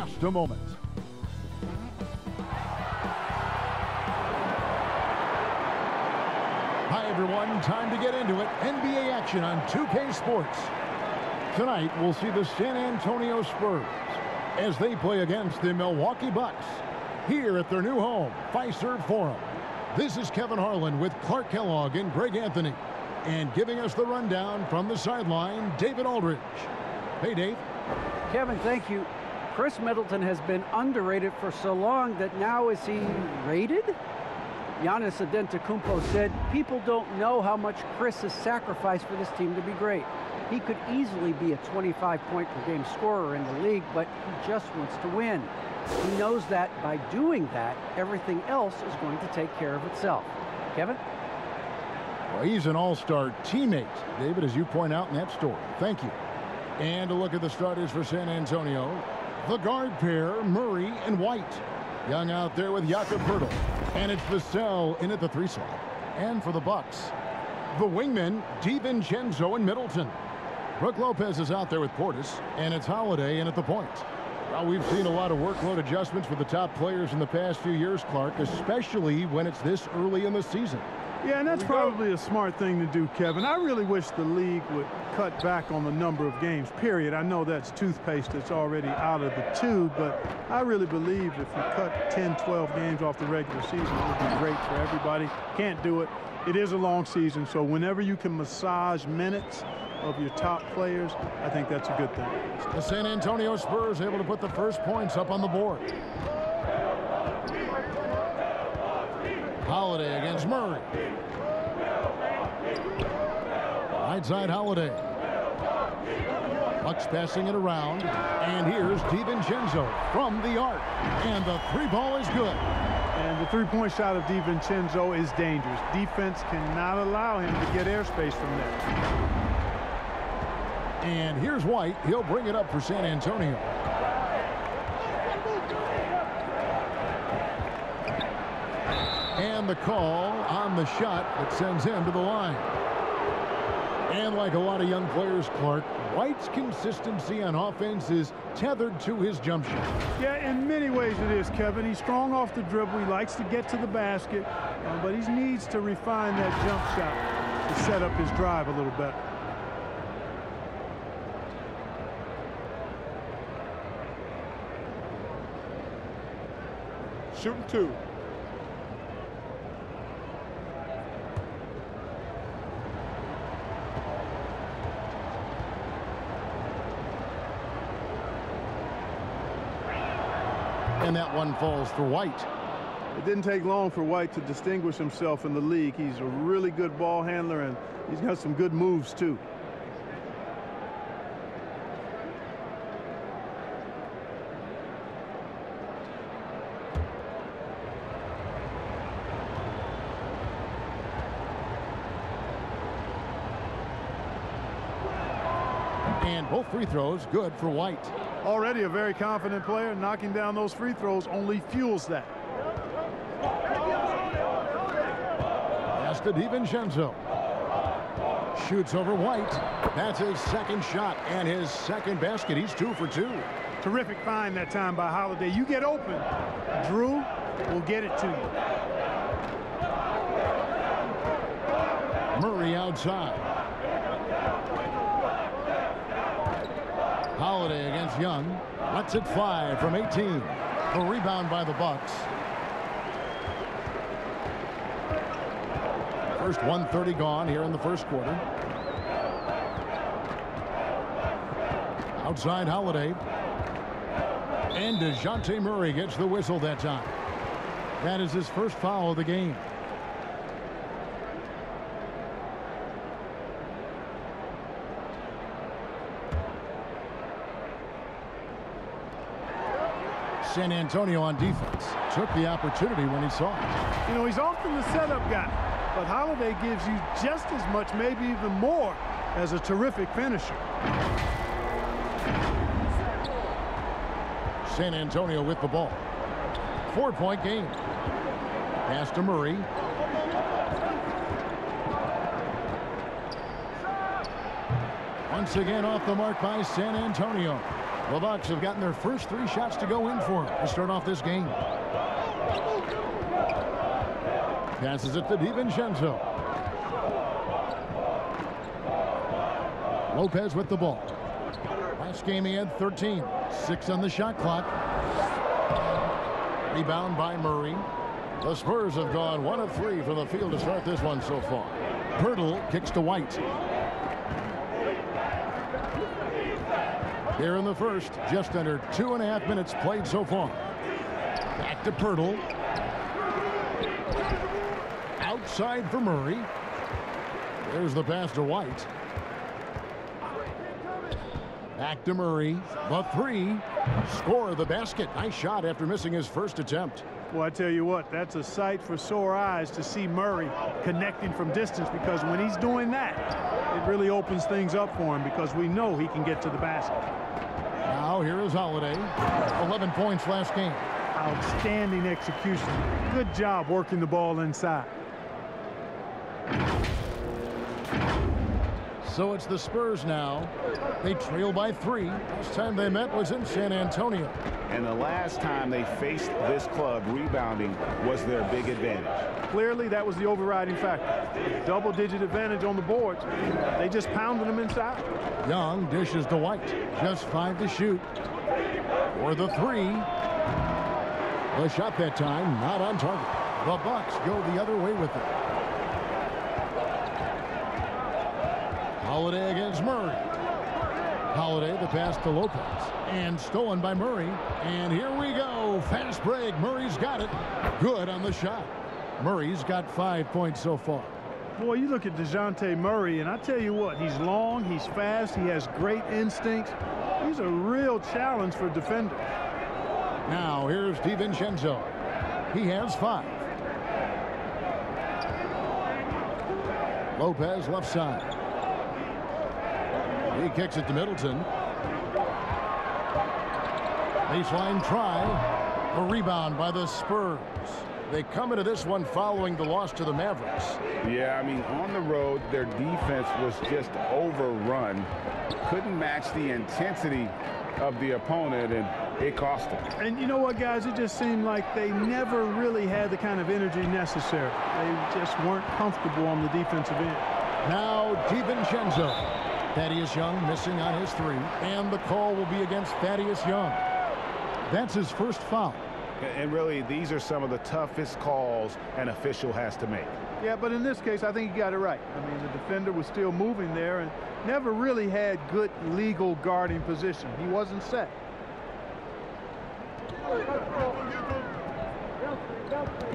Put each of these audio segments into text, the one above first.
just a moment. Hi, everyone. Time to get into it. NBA action on 2K Sports. Tonight, we'll see the San Antonio Spurs as they play against the Milwaukee Bucks here at their new home, Fiserv Forum. This is Kevin Harlan with Clark Kellogg and Greg Anthony. And giving us the rundown from the sideline, David Aldridge. Hey, Dave. Kevin, thank you. Chris Middleton has been underrated for so long that now is he rated? Giannis Antetokounmpo said, people don't know how much Chris has sacrificed for this team to be great. He could easily be a 25-point-per-game scorer in the league, but he just wants to win. He knows that by doing that, everything else is going to take care of itself. Kevin? Well, he's an all-star teammate, David, as you point out in that story. Thank you. And a look at the starters for San Antonio. The guard pair, Murray and White. Young out there with Jakob Poeltl. And it's Vassell in at the 3 slot. And for the Bucks, the wingmen, DiVincenzo and Middleton. Brook Lopez is out there with Portis. And it's Holiday in at the point. Well, we've seen a lot of workload adjustments with the top players in the past few years, Clark, especially when it's this early in the season. Yeah, and that's probably a smart thing to do, Kevin. I really wish the league would cut back on the number of games, period. I know that's toothpaste that's already out of the tube, but I really believe if you cut 10, 12 games off the regular season, it would be great for everybody. Can't do it. It is a long season, so whenever you can massage minutes of your top players, I think that's a good thing. The San Antonio Spurs able to put the first points up on the board. Holiday against Murray. Right side Holiday. Bucks passing it around. And here's DiVincenzo from the arc. And the 3-ball is good. And the 3-point shot of DiVincenzo is dangerous. Defense cannot allow him to get airspace from there. And here's White. He'll bring it up for San Antonio. And the call on the shot that sends him to the line. And like a lot of young players, Clark, White's consistency on offense is tethered to his jump shot. Yeah, in many ways it is, Kevin. He's strong off the dribble. He likes to get to the basket, but he needs to refine that jump shot to set up his drive a little better. Shooting 2. And that one falls for White. It didn't take long for White to distinguish himself in the league. He's a really good ball handler, and he's got some good moves, too. And both free throws good for White. Already a very confident player. Knocking down those free throws only fuels that. Pass to DiVincenzo. Shoots over White. That's his second shot and his second basket. He's 2 for 2. Terrific find that time by Holiday. You get open, Drew will get it to you. Murray outside. Holiday against Young. Lets it fly from 18. The rebound by the Bucks. First 1:30 gone here in the first quarter. Outside Holiday. And DeJounte Murray gets the whistle that time. That is his first foul of the game. San Antonio on defense took the opportunity when he saw it. You know, he's often the setup guy, but Holiday gives you just as much, maybe even more, as a terrific finisher. San Antonio with the ball. 4-point game. Pass to Murray. Once again off the mark by San Antonio. The Bucks have gotten their first 3 shots to go in for them to start off this game. Passes it to DiVincenzo. Lopez with the ball. Last game he had 13. 6 on the shot clock. Rebound by Murray. The Spurs have gone 1 of 3 from the field to start this one so far. Pirtle kicks to White. Here in the first, just under 2.5 minutes played so far. Back to Pirtle. Outside for Murray. There's the pass to White. Back to Murray. The 3. Score the basket. Nice shot after missing his first attempt. Well, I tell you what, that's a sight for sore eyes to see Murray connecting from distance, because when he's doing that, it really opens things up for him, because we know he can get to the basket. Now here is Holiday. 11 points last game. Outstanding execution. Good job working the ball inside. So it's the Spurs now. They trail by 3. Last time they met was in San Antonio. And the last time they faced this club, rebounding was their big advantage. Clearly, that was the overriding factor. Double-digit advantage on the boards. They just pounded them inside. Young dishes to White. Just 5 to shoot. For the 3. The shot that time, not on target. The Bucks go the other way with it. Holiday against Murray. Holiday, the pass to Lopez. And stolen by Murray. And here we go. Fast break. Murray's got it. Good on the shot. Murray's got 5 points so far. Boy, you look at DeJounte Murray, and I tell you what, he's long, he's fast, he has great instincts. He's a real challenge for defenders. Now, here's DiVincenzo. He has 5. Lopez left side. He kicks it to Middleton. Baseline try. A rebound by the Spurs. They come into this one following the loss to the Mavericks. Yeah, I mean, on the road, their defense was just overrun. Couldn't match the intensity of the opponent, and it cost them. And you know what, guys? It just seemed like they never really had the kind of energy necessary. They just weren't comfortable on the defensive end. Now, DiVincenzo. Thaddeus Young missing on his 3. And the call will be against Thaddeus Young. That's his first foul. And really, these are some of the toughest calls an official has to make. Yeah, but in this case, I think he got it right. I mean, the defender was still moving there and never really had good legal guarding position. He wasn't set.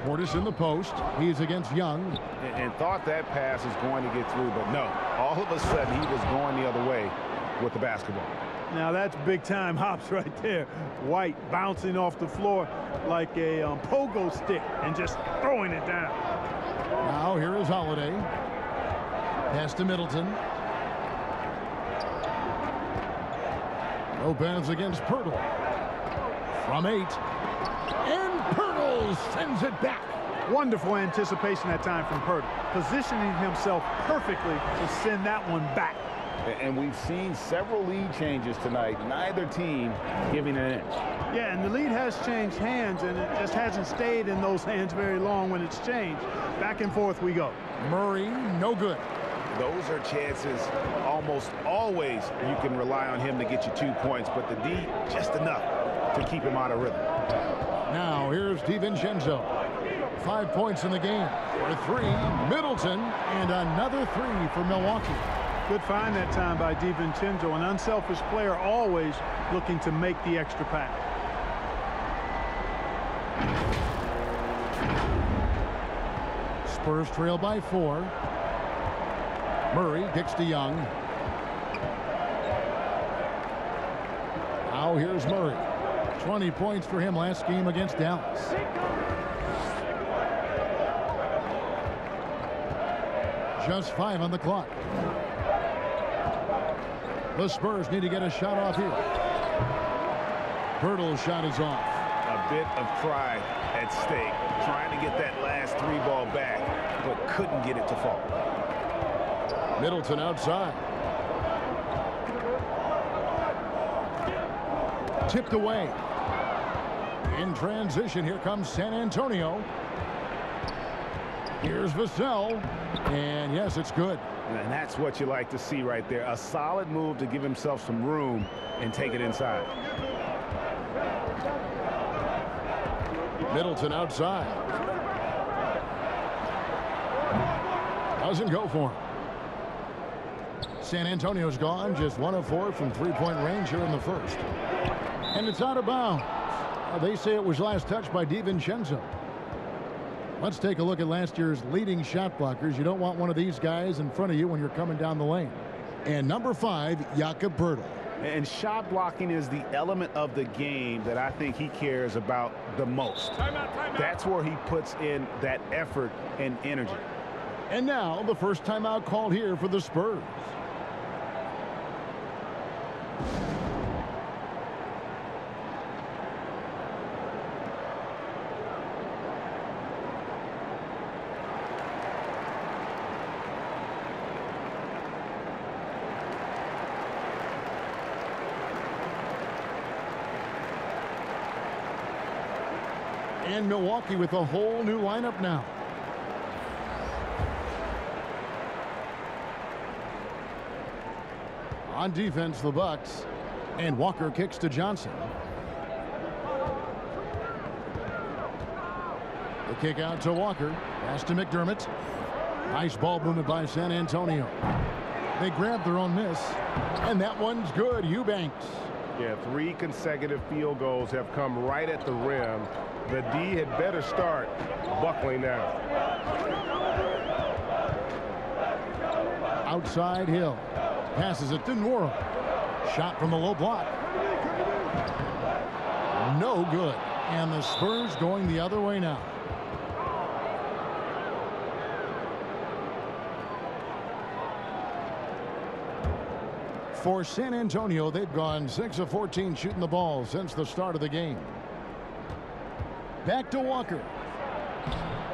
Portis in the post. He's against Young. And thought that pass was going to get through, but no. All of a sudden, he was going the other way with the basketball. Now, that's big-time hops right there. White bouncing off the floor like a pogo stick and just throwing it down. Now, here is Holiday. Pass to Middleton. Lopez against Pirtle. From 8. And Pirtle sends it back. Wonderful anticipation that time from Pirtle, positioning himself perfectly to send that one back. And we've seen several lead changes tonight, neither team giving an inch. Yeah, and the lead has changed hands, and it just hasn't stayed in those hands very long when it's changed. Back and forth we go. Murray, no good. Those are chances almost always you can rely on him to get you 2 points, but the D, just enough to keep him out of rhythm. Now, here's DiVincenzo. 5 points in the game. For 3, Middleton, and another 3 for Milwaukee. Good find that time by DiVincenzo, an unselfish player, always looking to make the extra pass. Spurs trail by 4. Murray kicks to Young. Now here's Murray. 20 points for him last game against Dallas. Just 5 on the clock. The Spurs need to get a shot off here. Pirtle's shot is off. A bit of pride at stake, trying to get that last 3 ball back, but couldn't get it to fall. Middleton outside. Tipped away. In transition, here comes San Antonio. Here's Vassell. And yes, it's good. And that's what you like to see right there. A solid move to give himself some room and take it inside. Middleton outside. Doesn't go for him. San Antonio's gone. Just 1 of 4 from three-point range here in the first. And it's out of bounds. They say it was last touched by DiVincenzo. Let's take a look at last year's leading shot blockers. You don't want one of these guys in front of you when you're coming down the lane. And number 5, Jakob Poeltl. And shot blocking is the element of the game that I think he cares about the most. Timeout. That's where he puts in that effort and energy. And now the first timeout called here for the Spurs. And Milwaukee with a whole new lineup now. On defense, the Bucks. And Walker kicks to Johnson. The kick out to Walker. Pass to McDermott. Nice ball movement by San Antonio. They grab their own miss. And that one's good. Eubanks. Yeah, 3 consecutive field goals have come right at the rim. The D had better start buckling down. Outside Hill. Passes it to Nwora. Shot from the low block. No good. And the Spurs going the other way now. For San Antonio, they've gone 6 of 14 shooting the ball since the start of the game. Back to Walker.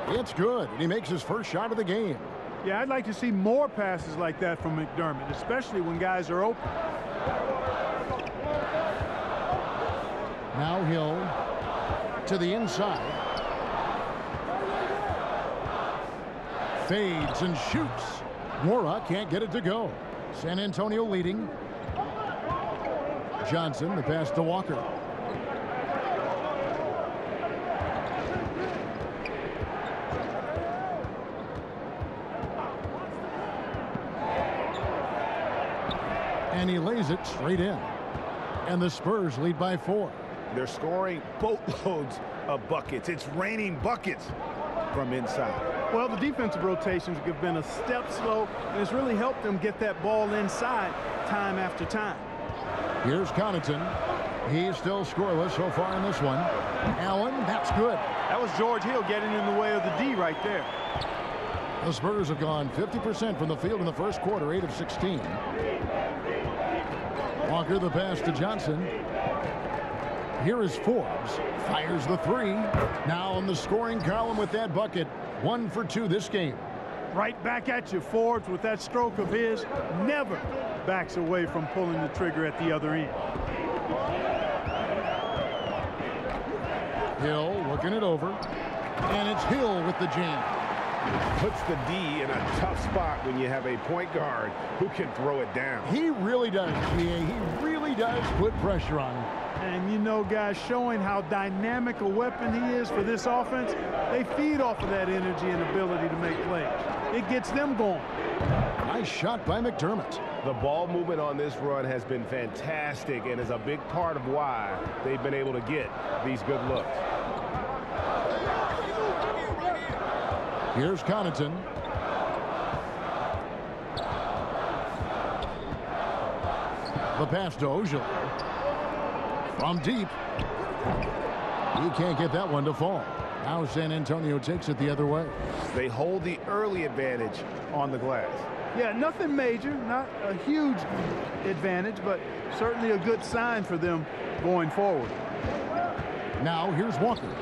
It's good. And he makes his first shot of the game. Yeah, I'd like to see more passes like that from McDermott, especially when guys are open. Now Hill to the inside. Fades and shoots. Nwora can't get it to go. San Antonio leading. Johnson, the pass to Walker. And he lays it straight in. And the Spurs lead by 4. They're scoring boatloads of buckets. It's raining buckets from inside. Well, the defensive rotations have been a step slow, and it's really helped them get that ball inside time after time. Here's Connaughton. He's still scoreless so far in this one. Allen, that's good. That was George Hill getting in the way of the D right there. The Spurs have gone 50% from the field in the first quarter, 8 of 16. Walker, the pass to Johnson. Here is Forbes. Fires the 3. Now in the scoring column with that bucket. 1 for 2 this game. Right back at you. Forbes, with that stroke of his, never backs away from pulling the trigger at the other end. Hill looking it over. And it's Hill with the jam. Puts the D in a tough spot when you have a point guard who can throw it down. He really does, P.A. He really does put pressure on him. And you know, guys, showing how dynamic a weapon he is for this offense, they feed off of that energy and ability to make plays. It gets them going. Nice shot by McDermott. The ball movement on this run has been fantastic and is a big part of why they've been able to get these good looks. Here's Connaughton. The pass to Ojala. From deep. He can't get that one to fall. Now San Antonio takes it the other way. They hold the early advantage on the glass. Yeah, nothing major, not a huge advantage, but certainly a good sign for them going forward. Now here's Walker.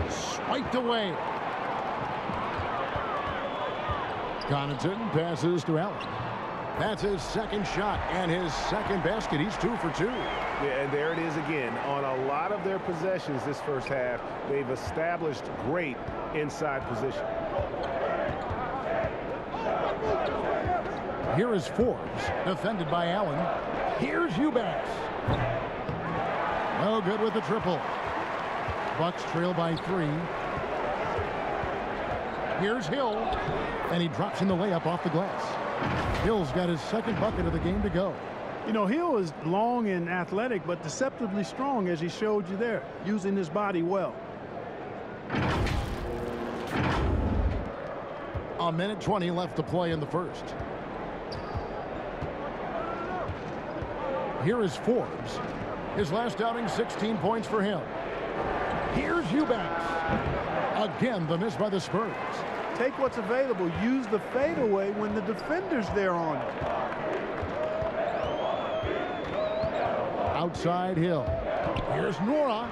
Swiped away. Connaughton passes to Allen. That's his second shot and his second basket. He's 2 for 2. Yeah, and there it is again. On a lot of their possessions this first half, they've established great inside position. Here is Forbes, defended by Allen. Here's Eubanks. No good with the triple. Bucks trail by 3. Here's Hill, and he drops in the layup off the glass. Hill's got his second bucket of the game to go. You know, Hill is long and athletic, but deceptively strong, as he showed you there, using his body well. A minute 20 left to play in the first. Here is Forbes. His last outing, 16 points for him. Here's Eubanks. Again, the miss by the Spurs. Take what's available. Use the fadeaway when the defender's there on it. Outside Hill. Here's Nora.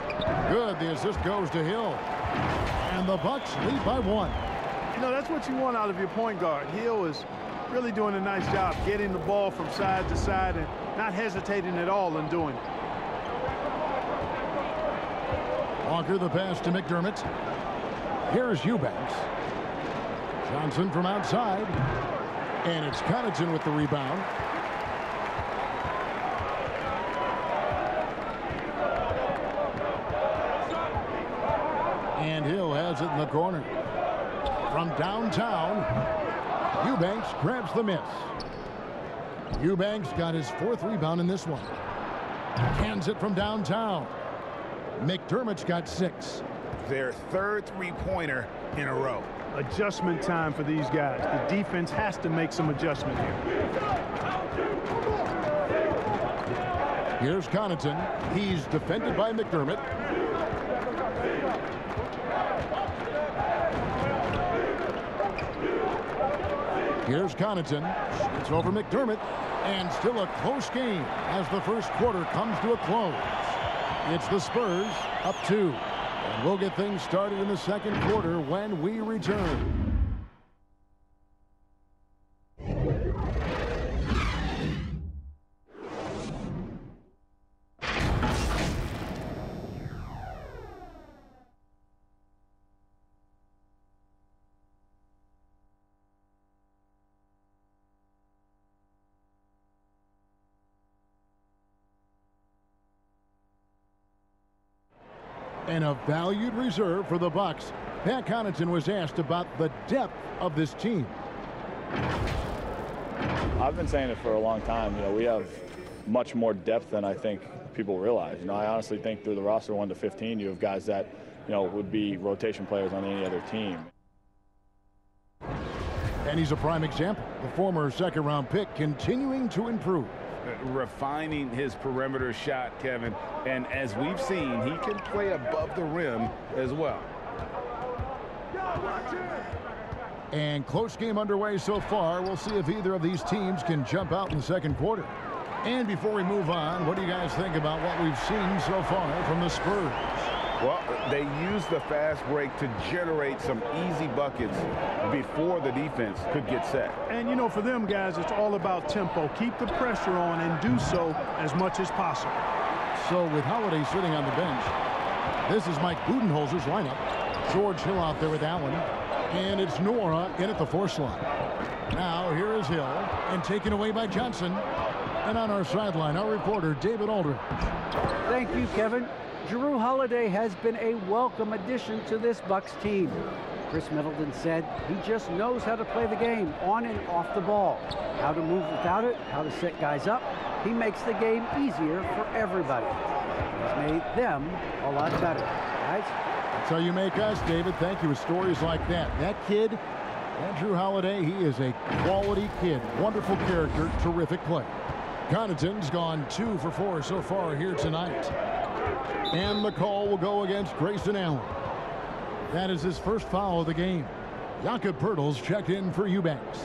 Good. The assist goes to Hill. And the Bucks lead by 1. You know, that's what you want out of your point guard. Hill is really doing a nice job getting the ball from side to side and not hesitating at all in doing it. Walker the pass to McDermott. Here's Eubanks. Johnson from outside. And it's Connaughton with the rebound. And Hill has it in the corner. From downtown, Eubanks grabs the miss. Eubanks got his 4th rebound in this one. Cans it from downtown. McDermott's got 6. Their 3rd three-pointer in a row. Adjustment time for these guys. The defense has to make some adjustment here. Here's Connaughton. He's defended by McDermott. Here's Connaughton. It's over McDermott. And still a close game as the first quarter comes to a close. It's the Spurs up 2. And we'll get things started in the second quarter when we return. And a valued reserve for the Bucks. Pat Connaughton was asked about the depth of this team. I've been saying it for a long time. You know, we have much more depth than I think people realize. You know, I honestly think through the roster 1 to 15, you have guys that, you know, would be rotation players on any other team. And he's a prime example. The former second-round pick continuing to improve. Refining his perimeter shot, Kevin. And as we've seen, he can play above the rim as well. And close game underway so far. We'll see if either of these teams can jump out in the second quarter. And before we move on, what do you guys think about what we've seen so far from the Spurs? Well, they use the fast break to generate some easy buckets before the defense could get set. And, you know, for them guys, it's all about tempo. Keep the pressure on and do so as much as possible. So with Holiday sitting on the bench, this is Mike Budenholzer's lineup. George Hill out there with Allen. And it's Nora in at the 4 slot. Now here is Hill and taken away by Johnson. And on our sideline, our reporter, David Aldridge. Thank you, Kevin. Jrue Holiday has been a welcome addition to this Bucks team. Chris Middleton said he just knows how to play the game on and off the ball, how to move without it, how to set guys up. He makes the game easier for everybody. He's made them a lot better. Guys? That's how you make us, David. Thank you with stories like that. That kid, that Jrue Holiday, he is a quality kid. Wonderful character, terrific play. Connaughton's gone 2 for 4 so far here tonight. And the call will go against Grayson Allen. That is his first foul of the game. Jakob Poeltl's checked in for Eubanks.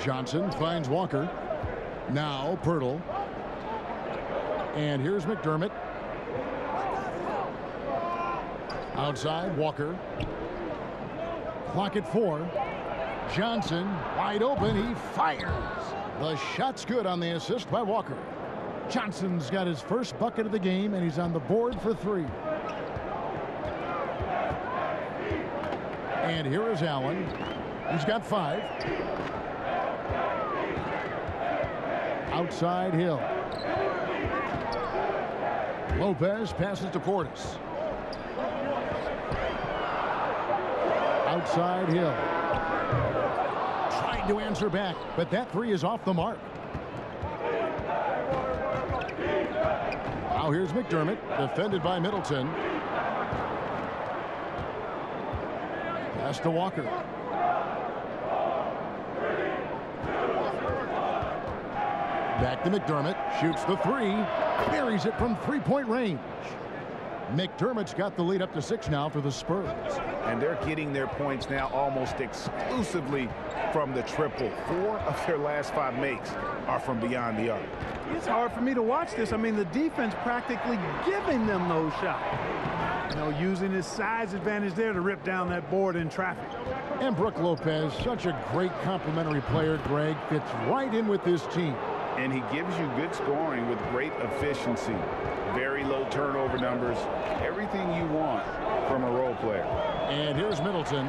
Johnson finds Walker. Now Pirtle. And here's McDermott. Outside, Walker. Clock at 4. Johnson, wide open. He fires. The shot's good on the assist by Walker. Johnson's got his first bucket of the game, and he's on the board for 3. And here is Allen. He's got 5. Outside, Hill. Lopez passes to Portis. Outside, Hill. Tried to answer back, but that 3 is off the mark. Now here's McDermott, defended by Middleton. Pass to Walker. Back to McDermott. Shoots the 3. Buries it from 3-point range. McDermott's got the lead up to 6 now for the Spurs. And they're getting their points now almost exclusively from the triple. 4 of their last 5 makes are from beyond the arc. It's hard for me to watch this. I mean, the defense practically giving them those shots. You know, using his size advantage there to rip down that board in traffic. And Brook Lopez, such a great complimentary player, Greg, fits right in with this team. And he gives you good scoring with great efficiency. Very low turnover numbers. Everything you want from a role player. And here's Middleton,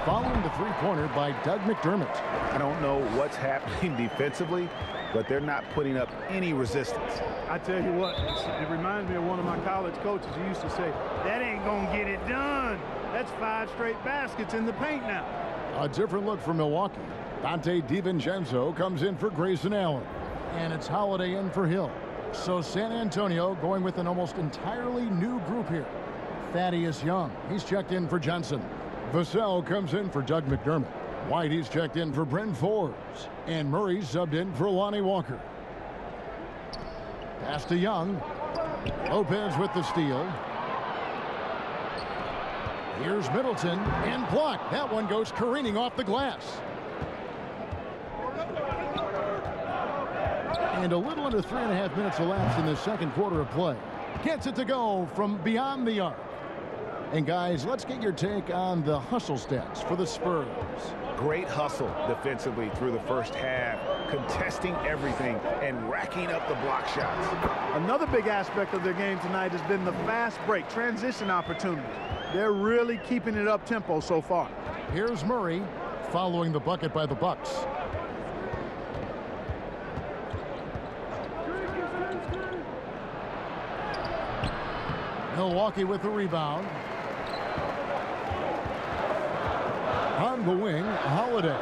following the 3-pointer by Doug McDermott. I don't know what's happening defensively, but they're not putting up any resistance. I tell you what, it reminds me of one of my college coaches who used to say, that ain't gonna get it done. That's 5 straight baskets in the paint now. A different look for Milwaukee. Dante DiVincenzo comes in for Grayson Allen. And it's Holiday in for Hill. So San Antonio going with an almost entirely new group here. Thaddeus Young, he's checked in for Johnson. Vassell comes in for Doug McDermott. White, he's checked in for Bryn Forbes. And Murray's subbed in for Lonnie Walker. Pass to Young. Lopez with the steal. Here's Middleton, and blocked. That one goes careening off the glass. And a little under 3.5 minutes elapsed in the second quarter of play. Gets it to go from beyond the arc. And guys, let's get your take on the hustle stats for the Spurs. Great hustle defensively through the first half, contesting everything and racking up the block shots. Another big aspect of their game tonight has been the fast break, transition opportunities. They're really keeping it up tempo so far. Here's Murray following the bucket by the Bucks. Milwaukee with the rebound. On the wing, Holiday.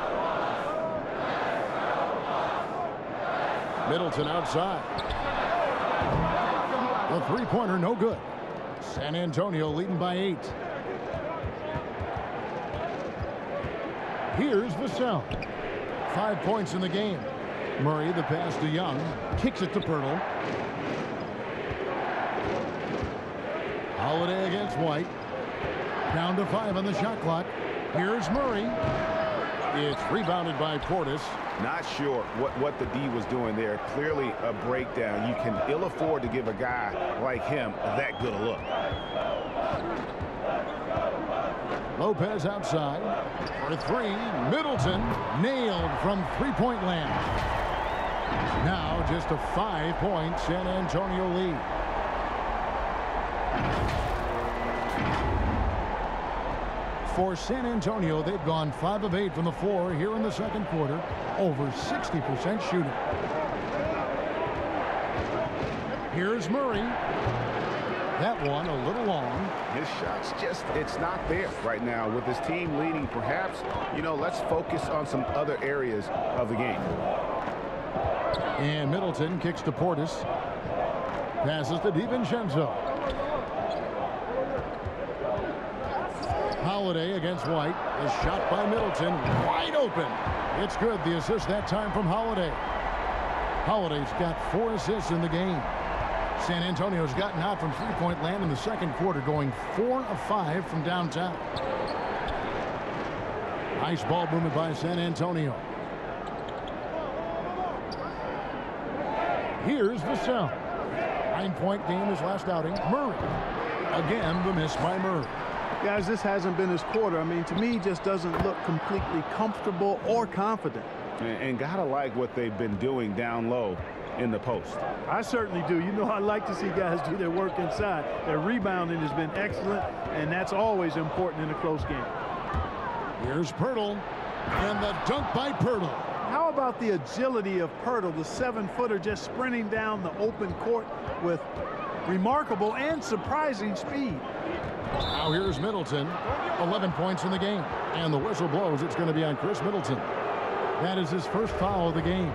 Middleton outside. The 3-pointer no good. San Antonio leading by 8. Here's Vassell. 5 points in the game. Murray, the pass to Young. Kicks it to Pirtle. Holiday against White. Down to 5 on the shot clock. Here's Murray. It's rebounded by Portis. Not sure what the D was doing there. Clearly a breakdown. You can ill afford to give a guy like him that good a look. Lopez outside for 3. Middleton nailed from 3-point land. Now just a 5-point San Antonio lead. For San Antonio, they've gone 5 of 8 from the floor here in the second quarter. Over 60% shooting. Here's Murray. That one a little long. His shot's just, it's not there right now. With his team leading, perhaps, you know, let's focus on some other areas of the game. And Middleton kicks to Portis. Passes to DiVincenzo. Holiday against White. A shot by Middleton. Wide open. It's good. The assist that time from Holiday. Holiday's got 4 assists in the game. San Antonio's gotten out from 3-point land in the second quarter, going 4 of 5 from downtown. Nice ball movement by San Antonio. Here's Vassell. 9-point game his last outing. Murray. Again, the miss by Murray. Guys, this hasn't been his quarter. I mean, to me, he just doesn't look completely comfortable or confident. And gotta like what they've been doing down low in the post. I certainly do. You know, I like to see guys do their work inside. Their rebounding has been excellent, and that's always important in a close game. Here's Pirtle, and the dunk by Pirtle. How about the agility of Pirtle, the 7-footer just sprinting down the open court with remarkable and surprising speed. Now here's Middleton, 11 points in the game, and the whistle blows. It's going to be on Chris Middleton. That is his first foul of the game.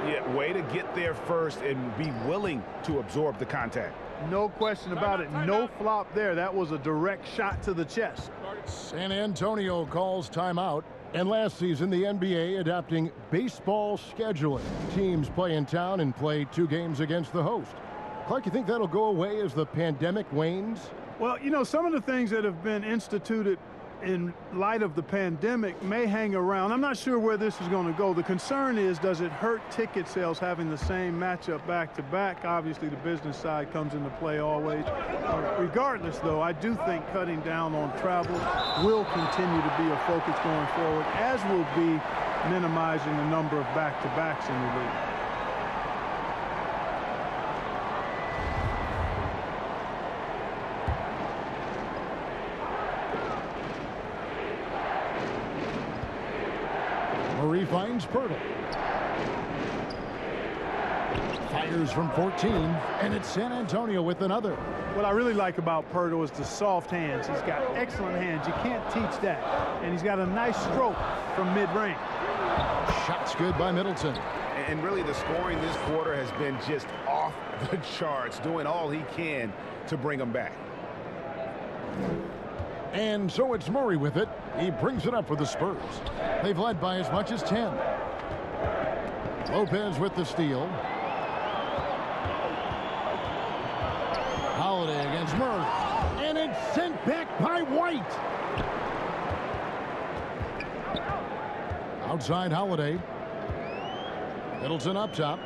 Yeah, way to get there first and be willing to absorb the contact. No question about it. No flop there. That was a direct shot to the chest. San Antonio calls timeout. And last season, the NBA adopting baseball scheduling. Teams play in town and play 2 games against the host. Clark, you think that'll go away as the pandemic wanes? Well, you know, some of the things that have been instituted in light of the pandemic may hang around. I'm not sure where this is going to go. The concern is, does it hurt ticket sales having the same matchup back-to-back? Obviously, the business side comes into play always. Regardless, though, I do think cutting down on travel will continue to be a focus going forward, as will be minimizing the number of back-to-backs in the league. Murray finds Pirtle. Fires from 14, and it's San Antonio with another. What I really like about Pirtle is the soft hands. He's got excellent hands. You can't teach that. And he's got a nice stroke from mid-range. Shots good by Middleton. And really, the scoring this quarter has been just off the charts, doing all he can to bring them back. And so it's Murray with it. He brings it up for the Spurs. They've led by as much as 10. Lopez with the steal. Holiday against Murray. And it's sent back by White. Outside Holiday. Middleton up top.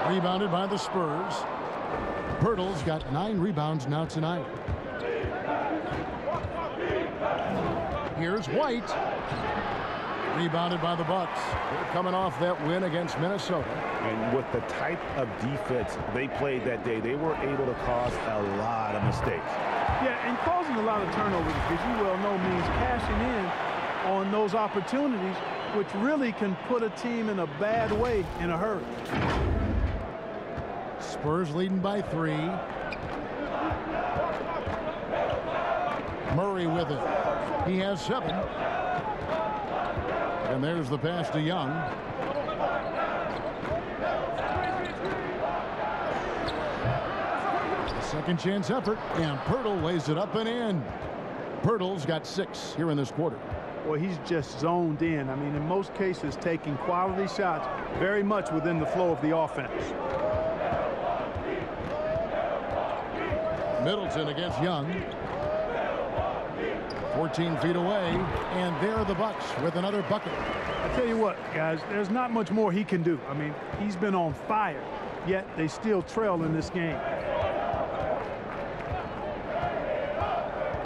Rebounded by the Spurs. Pirtle's got 9 rebounds now tonight. Here's White. Rebounded by the Bucks. They're coming off that win against Minnesota. And with the type of defense they played that day, they were able to cause a lot of mistakes. Yeah, and causing a lot of turnovers, as you well know, means cashing in on those opportunities, which really can put a team in a bad way in a hurry. Spurs leading by 3. Murray with it. He has 7. And there's the pass to Young. A second chance effort, and Pirtle lays it up and in. Pirtle's got 6 here in this quarter. Well, he's just zoned in. I mean, in most cases, taking quality shots very much within the flow of the offense. Middleton against Young. 14 feet away, and there are the Bucks with another bucket. I tell you what, guys, there's not much more he can do. I mean, he's been on fire, yet they still trail in this game.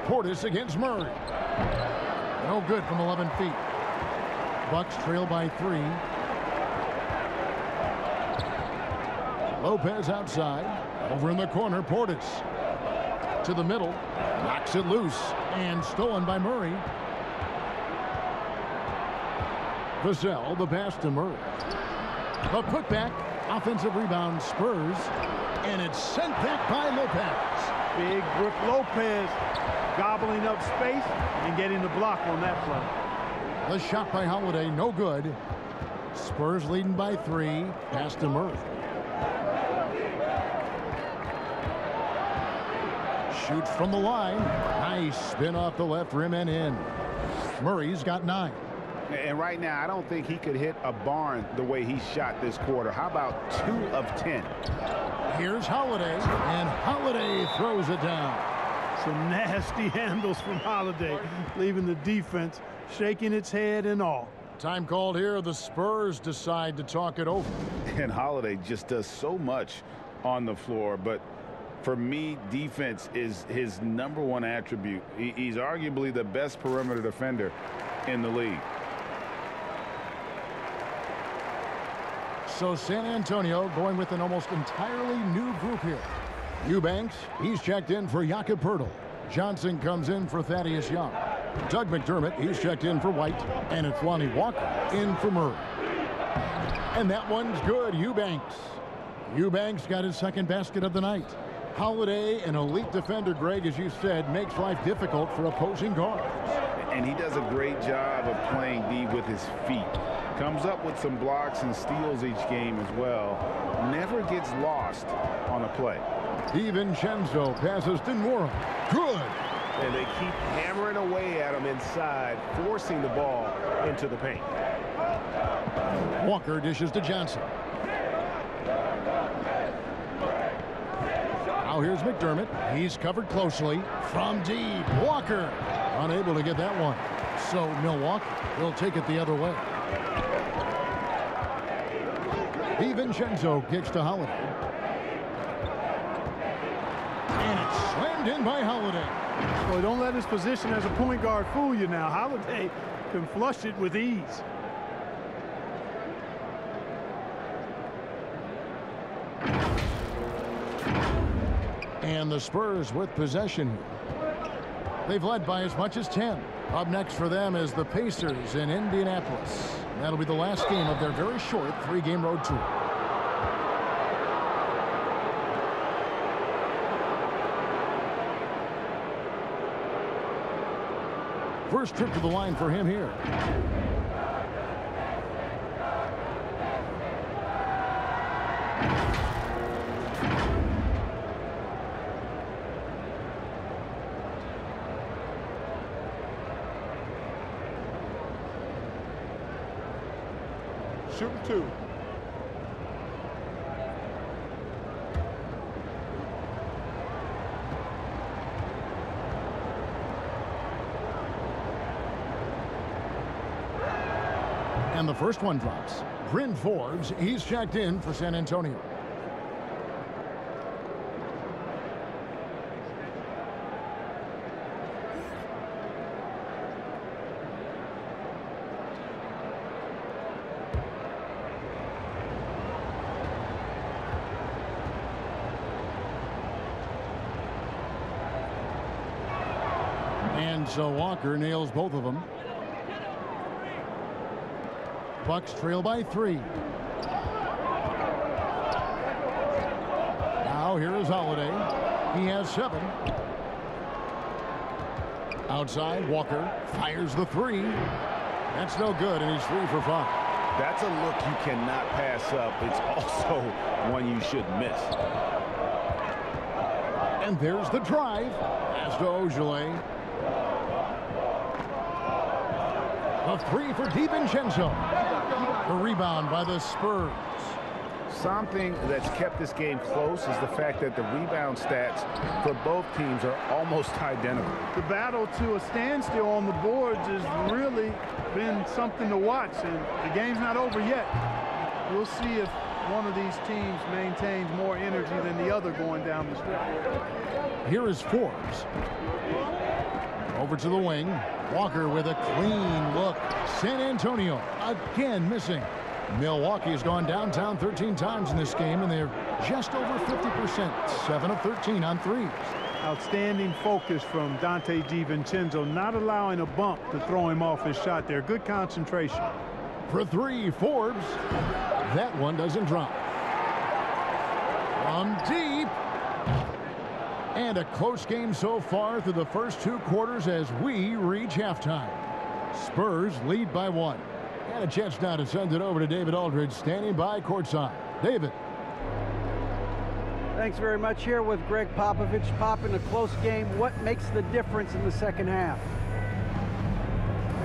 Portis against Murray. No good from 11 feet. Bucks trail by 3. Lopez outside. Over in the corner, Portis. To the middle. Knocks it loose. And stolen by Murray. Vassell, the pass to Murray. A putback. Offensive rebound, Spurs. And it's sent back by Lopez. Big Brook Lopez gobbling up space and getting the block on that play. The shot by Holiday, no good. Spurs leading by 3. Pass to Murray. Shoots from the line. Nice spin off the left rim and in. Murray's got 9. And right now, I don't think he could hit a barn the way he shot this quarter. How about 2 of 10? Here's Holiday, and Holiday throws it down. Some nasty handles from Holiday, leaving the defense shaking its head and all. Time called here. The Spurs decide to talk it over. And Holiday just does so much on the floor, but for me, defense is his #1 attribute. He's arguably the best perimeter defender in the league. So San Antonio going with an almost entirely new group here. Eubanks, he's checked in for Jakob Poeltl. Johnson comes in for Thaddeus Young. Doug McDermott, he's checked in for White. And it's Lonnie Walker in for Murray. And that one's good. Eubanks got his second basket of the night. Holiday, an elite defender, Greg, as you said, makes life difficult for opposing guards. And he does a great job of playing D with his feet. Comes up with some blocks and steals each game as well. Never gets lost on a play. DiVincenzo passes to Nora. Good. And they keep hammering away at him inside, forcing the ball into the paint. Walker dishes to Johnson. Now here's McDermott. He's covered closely from deep. Walker unable to get that one. So Milwaukee will take it the other way. DiVincenzo kicks to Holiday. And it's slammed in by Holiday. Boy, don't let his position as a point guard fool you now. Holiday can flush it with ease. And the Spurs with possession. They've led by as much as 10. Up next for them is the Pacers in Indianapolis. That'll be the last game of their very short 3-game road tour. First trip to the line for him here. Shooting 2. And the first one drops. Bryn Forbes, he's checked in for San Antonio. And so Walker nails both of them. Bucks trail by 3. Now here is Holiday. He has 7. Outside, Walker fires the 3. That's no good, and he's 3 for 5. That's a look you cannot pass up. It's also one you should miss. And there's the drive. Pass to Ojale. A 3 for DiVincenzo. The rebound by the Spurs. Something that's kept this game close is the fact that the rebound stats for both teams are almost identical. The battle to a standstill on the boards has really been something to watch, and the game's not over yet. We'll see if one of these teams maintains more energy than the other going down the stretch. Here is Forbes. Over to the wing. Walker with a clean look. San Antonio again missing. Milwaukee has gone downtown 13 times in this game, and they're just over 50%. 7 of 13 on threes. Outstanding focus from Donte DiVincenzo, not allowing a bump to throw him off his shot there. Good concentration. For 3, Forbes. That one doesn't drop. From deep. And a close game so far through the first 2 quarters as we reach halftime. Spurs lead by 1. And a chance now to send it over to David Aldridge, standing by courtside. David. Thanks very much. Here with Greg Popovich. Pop, in a close game, what makes the difference in the second half?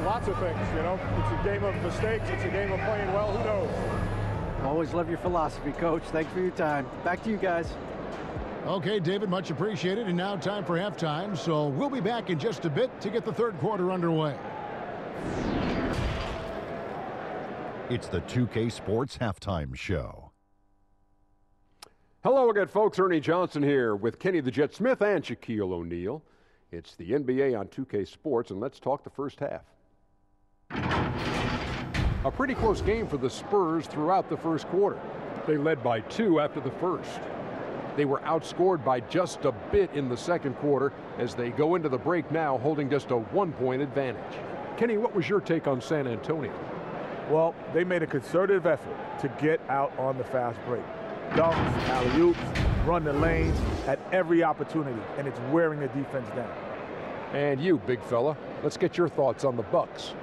Lots of things, you know. It's a game of mistakes. It's a game of playing well. Who knows? Always love your philosophy, Coach. Thanks for your time. Back to you guys. Okay, David, much appreciated. And now time for halftime. So we'll be back in just a bit to get the third quarter underway. It's the 2K Sports Halftime Show. Hello again, folks. Ernie Johnson here with Kenny the Jet Smith and Shaquille O'Neal. It's the NBA on 2K Sports, and let's talk the first half. A pretty close game for the Spurs throughout the first quarter. They led by 2 after the first. They were outscored by just a bit in the second quarter as they go into the break now holding just a 1-point advantage. Kenny, what was your take on San Antonio? Well, they made a concerted effort to get out on the fast break. Dunks, alley-oops, run the lanes at every opportunity, and it's wearing the defense down. And you, big fella, let's get your thoughts on the Bucks.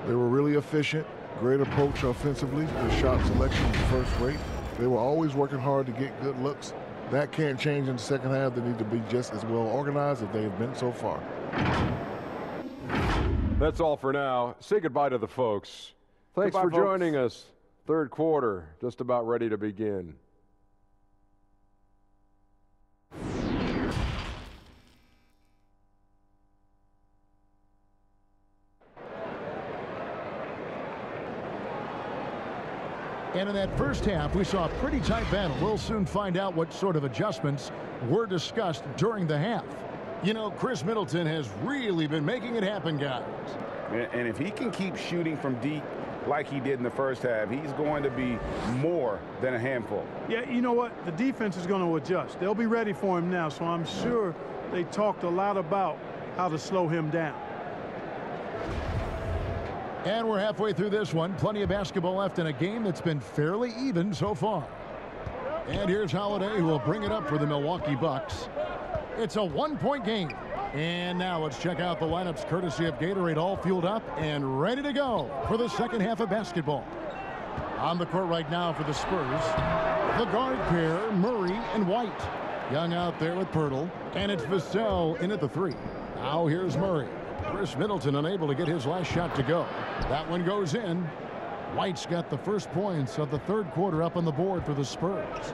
They were really efficient, great approach offensively. The shot selection was first rate. They were always working hard to get good looks. That can't change in the second half. They need to be just as well organized as they have been so far. That's all for now. Say goodbye to the folks. Thanks for joining us. Third quarter, just about ready to begin. And in that first half, we saw a pretty tight battle. We'll soon find out what sort of adjustments were discussed during the half. You know, Chris Middleton has really been making it happen, guys. And if he can keep shooting from deep like he did in the first half, he's going to be more than a handful. Yeah, you know what? The defense is going to adjust. They'll be ready for him now, so I'm sure they talked a lot about how to slow him down. And we're halfway through this one. Plenty of basketball left in a game that's been fairly even so far. And here's Holiday, who will bring it up for the Milwaukee Bucks. It's a 1-point game. And now let's check out the lineups courtesy of Gatorade, all fueled up and ready to go for the second half of basketball. On the court right now for the Spurs, the guard pair, Murray and White. Young out there with Pirtle, and it's Vassell in at the 3. Now here's Murray. Chris Middleton unable to get his last shot to go. That one goes in. White's got the first points of the third quarter up on the board for the Spurs.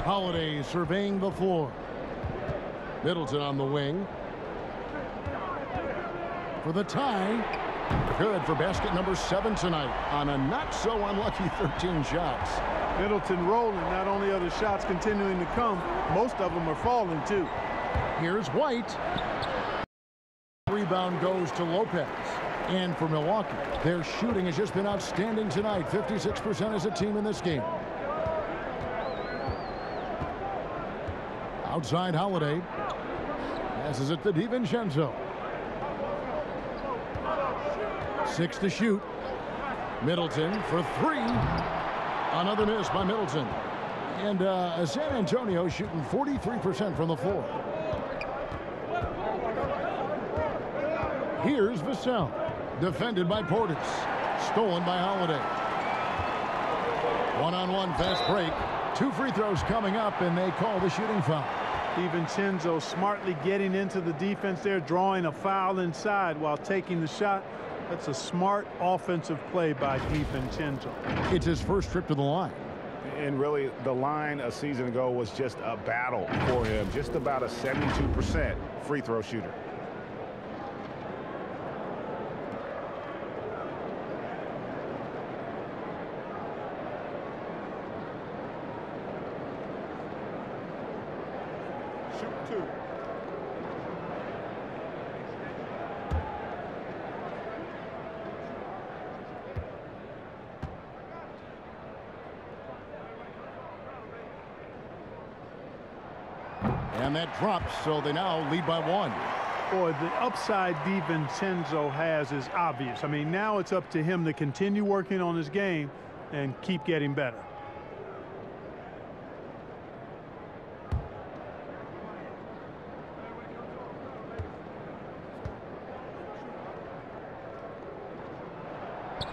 Holiday surveying the floor. Middleton on the wing. For the tie. Good for basket number 7 tonight on a not so unlucky 13 shots. Middleton rolling. Not only are the shots continuing to come, most of them are falling too. Here's White. Rebound goes to Lopez. And for Milwaukee, their shooting has just been outstanding tonight. 56% as a team in this game. Outside Holiday. Passes it to DiVincenzo. 6 to shoot. Middleton for 3. Another miss by Middleton. And San Antonio shooting 43% from the floor. Here's Vassell. Defended by Portis. Stolen by Holiday. One-on-one fast break. 2 free throws coming up, and they call the shooting foul. DiVincenzo smartly getting into the defense there, drawing a foul inside while taking the shot. That's a smart offensive play by DiVincenzo. It's his first trip to the line. And really, the line a season ago was just a battle for him. Just about a 72% free throw shooter. Shoot 2. And that drops, so they now lead by 1. Boy, the upside DiVincenzo has is obvious. I mean, now it's up to him to continue working on his game and keep getting better.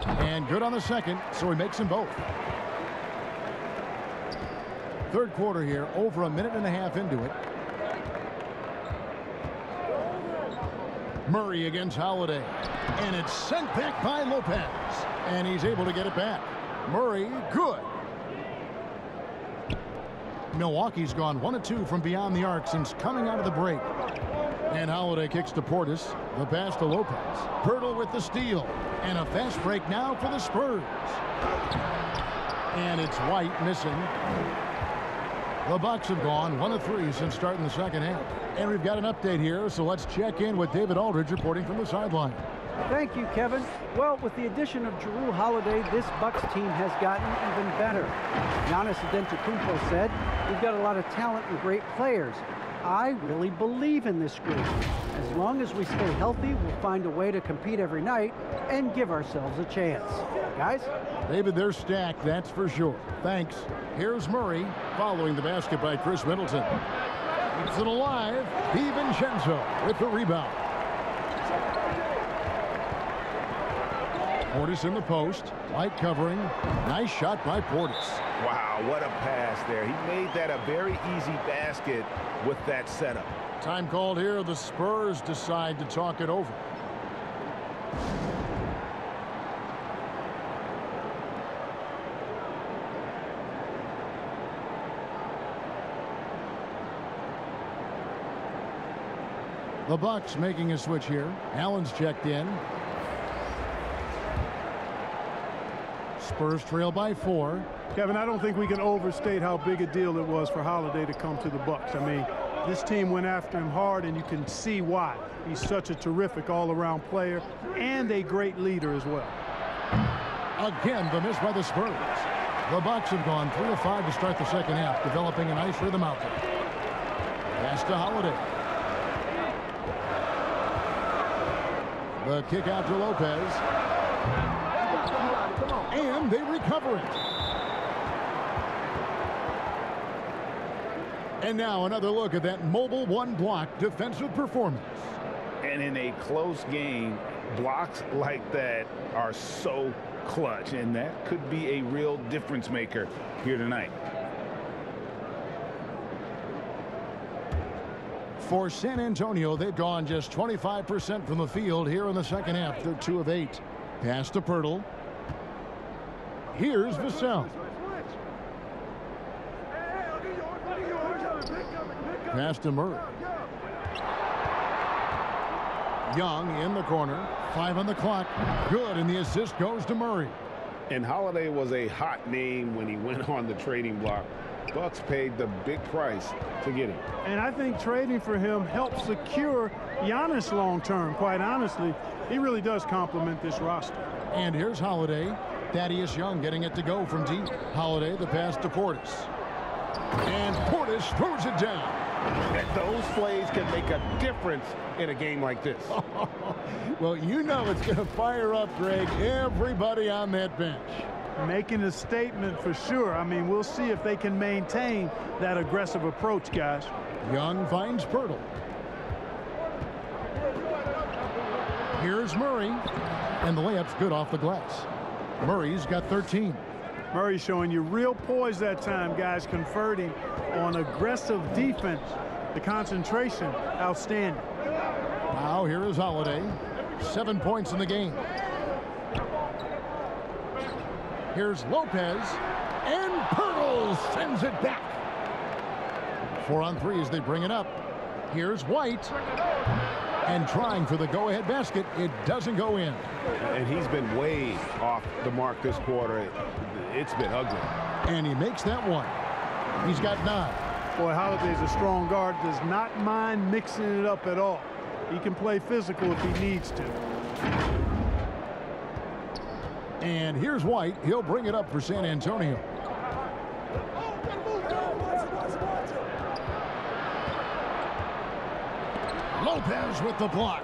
And good on the second, so he makes them both. Third quarter here, over a minute and a half into it. Murray against Holiday. And it's sent back by Lopez. And he's able to get it back. Murray, good. Milwaukee's gone 1 of 2 from beyond the arc since coming out of the break. And Holiday kicks to Portis. The pass to Lopez. Pirtle with the steal. And a fast break now for the Spurs. And it's White missing. The Bucks have gone 1 of 3 since starting the second half. And we've got an update here, so let's check in with David Aldridge reporting from the sideline. Thank you, Kevin. Well, with the addition of Jrue Holiday, this Bucks team has gotten even better. Giannis Antetokounmpo said, "We've got a lot of talent and great players. I really believe in this group. As long as we stay healthy, we'll find a way to compete every night and give ourselves a chance." Guys? David, they're stacked, that's for sure. Thanks. Here's Murray following the basket by Chris Middleton. Keeps it alive. DiVincenzo with the rebound. Portis in the post. Light covering. Nice shot by Portis. Wow, what a pass there. He made that a very easy basket with that setup. Time called here. The Spurs decide to talk it over. The Bucks making a switch here. Allen's checked in. Spurs trail by 4. Kevin, I don't think we can overstate how big a deal it was for Holiday to come to the Bucks. I mean, this team went after him hard, and you can see why. He's such a terrific all-around player and a great leader as well. Again, the miss by the Spurs. The Bucks have gone 3 of 5 to start the second half, developing a nice rhythm out there. Pass to Holiday. The kick out to Lopez. And they recover it. And now another look at that mobile one-block defensive performance. And in a close game, blocks like that are so clutch, and that could be a real difference maker here tonight. For San Antonio, they've gone just 25% from the field here in the second half. They're 2 of 8. Pass to Pirtle. Here's Vassell. Pass to Murray. Young in the corner. 5 on the clock. Good, and the assist goes to Murray. And Holiday was a hot name when he went on the trading block. Bucks paid the big price to get him. And I think trading for him helps secure Giannis long-term. Quite honestly, he really does complement this roster. And here's Holiday. Thaddeus Young getting it to go from deep. Holiday, the pass to Portis. And Portis throws it down. And those plays can make a difference in a game like this. Well, you know it's going to fire up, Greg, everybody on that bench. Making a statement for sure. I mean, we'll see if they can maintain that aggressive approach, guys. Young finds Pirtle. Here's Murray. And the layup's good off the glass. Murray's got 13. Murray showing you real poise that time, guys, converting on aggressive defense. The concentration, outstanding. Now here is Holiday. 7 points in the game. Here's Lopez. And Pirtle sends it back. 4 on 3 as they bring it up. Here's White. And trying for the go-ahead basket. It doesn't go in. And he's been way off the mark this quarter. It's been ugly. And he makes that one. He's got 9. Boy, Holiday's a strong guard. Does not mind mixing it up at all. He can play physical if he needs to. And here's White. He'll bring it up for San Antonio. Lopez with the block.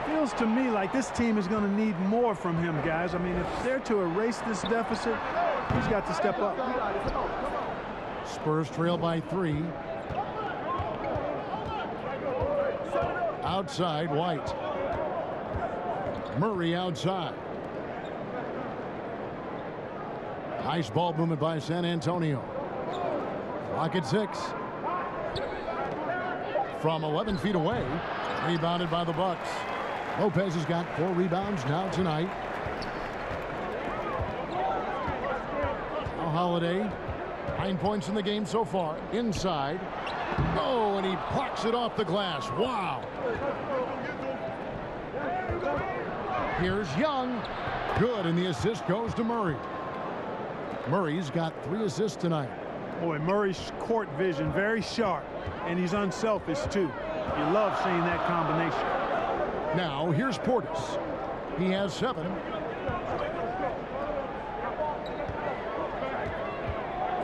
Feels to me like this team is going to need more from him, guys. I mean, if they're to erase this deficit, he's got to step up. Spurs trail by 3. Outside, White. Murray outside. Nice ball movement by San Antonio. Clock at 6. From 11 feet away. Rebounded by the Bucks. Lopez has got 4 rebounds now tonight. Now Holiday 9 points in the game so far. Inside. Oh, and he plucks it off the glass. Wow. Here's Young. Good, and the assist goes to Murray. Murray's got 3 assists tonight. Boy, Murray's court vision very sharp, and he's unselfish too. You love seeing that combination. Now here's Portis. He has 7.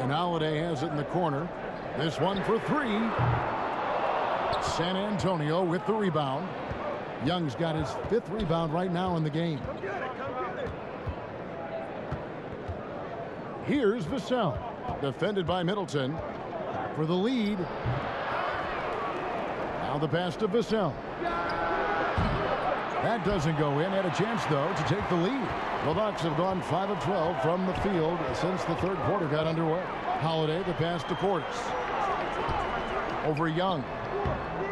And Holiday has it in the corner. This one for 3. San Antonio with the rebound. Young's got his 5th rebound right now in the game. Here's Vassell, defended by Middleton for the lead. Now the pass to Vassell. That doesn't go in. Had a chance, though, to take the lead. The Bucks have gone 5 of 12 from the field since the 3rd quarter got underway. Holiday, the pass to Portis. Over Young.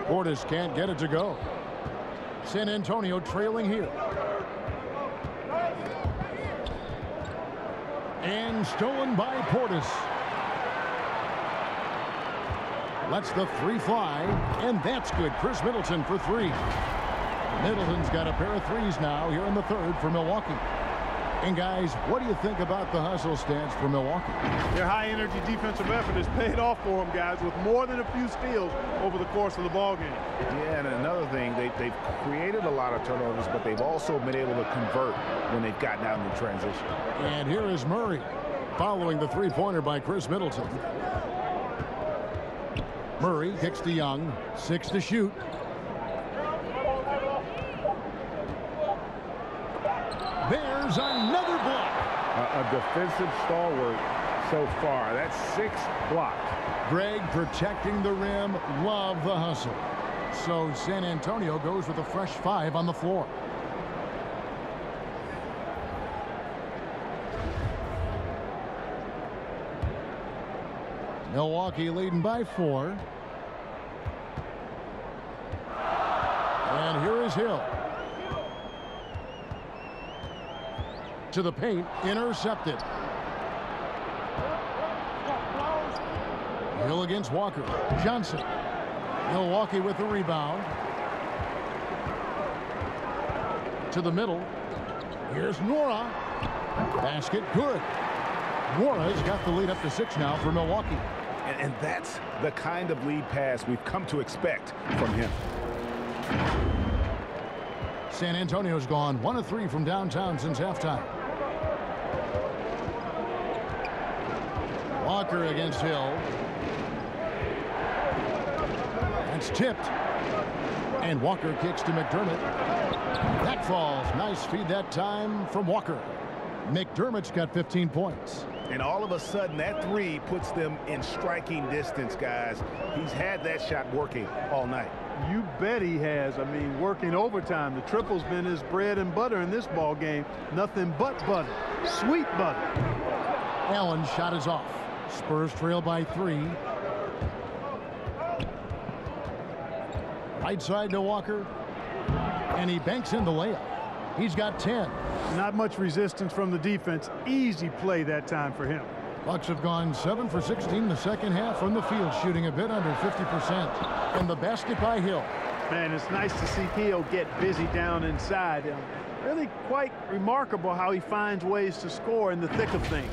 Portis can't get it to go. San Antonio trailing here. And stolen by Portis. Lets the 3 fly, and that's good. Chris Middleton for 3. Middleton's got a pair of 3s now here in the 3rd for Milwaukee. And guys, what do you think about the hustle stance for Milwaukee? Their high-energy defensive effort has paid off for them, guys, with more than a few steals over the course of the ballgame. Yeah, and another thing, they've created a lot of turnovers, but they've also been able to convert when they've gotten out in the transition. And here is Murray following the 3-pointer by Chris Middleton. Murray kicks to Young. 6 to shoot. There's another block. A defensive stalwart so far. That's 6 blocks. Greg protecting the rim. Love the hustle. So San Antonio goes with a fresh 5 on the floor. Milwaukee leading by 4. And here is Hill. To the paint, intercepted. Hill against Walker. Johnson. Milwaukee with the rebound. To the middle. Here's Nora. Basket good. Nora's got the lead up to 6 now for Milwaukee. And that's the kind of lead pass we've come to expect from him. San Antonio's gone 1 of 3 from downtown since halftime. Walker against Hill. That's tipped. And Walker kicks to McDermott. That falls. Nice feed that time from Walker. McDermott's got 15 points. And all of a sudden, that 3 puts them in striking distance, guys. He's had that shot working all night. You bet he has. I mean, working overtime. The triple's been his bread and butter in this ball game. Nothing but butter. Sweet butter. Allen's shot is off. Spurs trail by 3. Right side to Walker. And he banks in the layup. He's got 10. Not much resistance from the defense. Easy play that time for him. Bucks have gone 7 for 16 the second half from the field, shooting a bit under 50%. And the basket by Hill. Man, it's nice to see Hill get busy down inside. Really quite remarkable how he finds ways to score in the thick of things.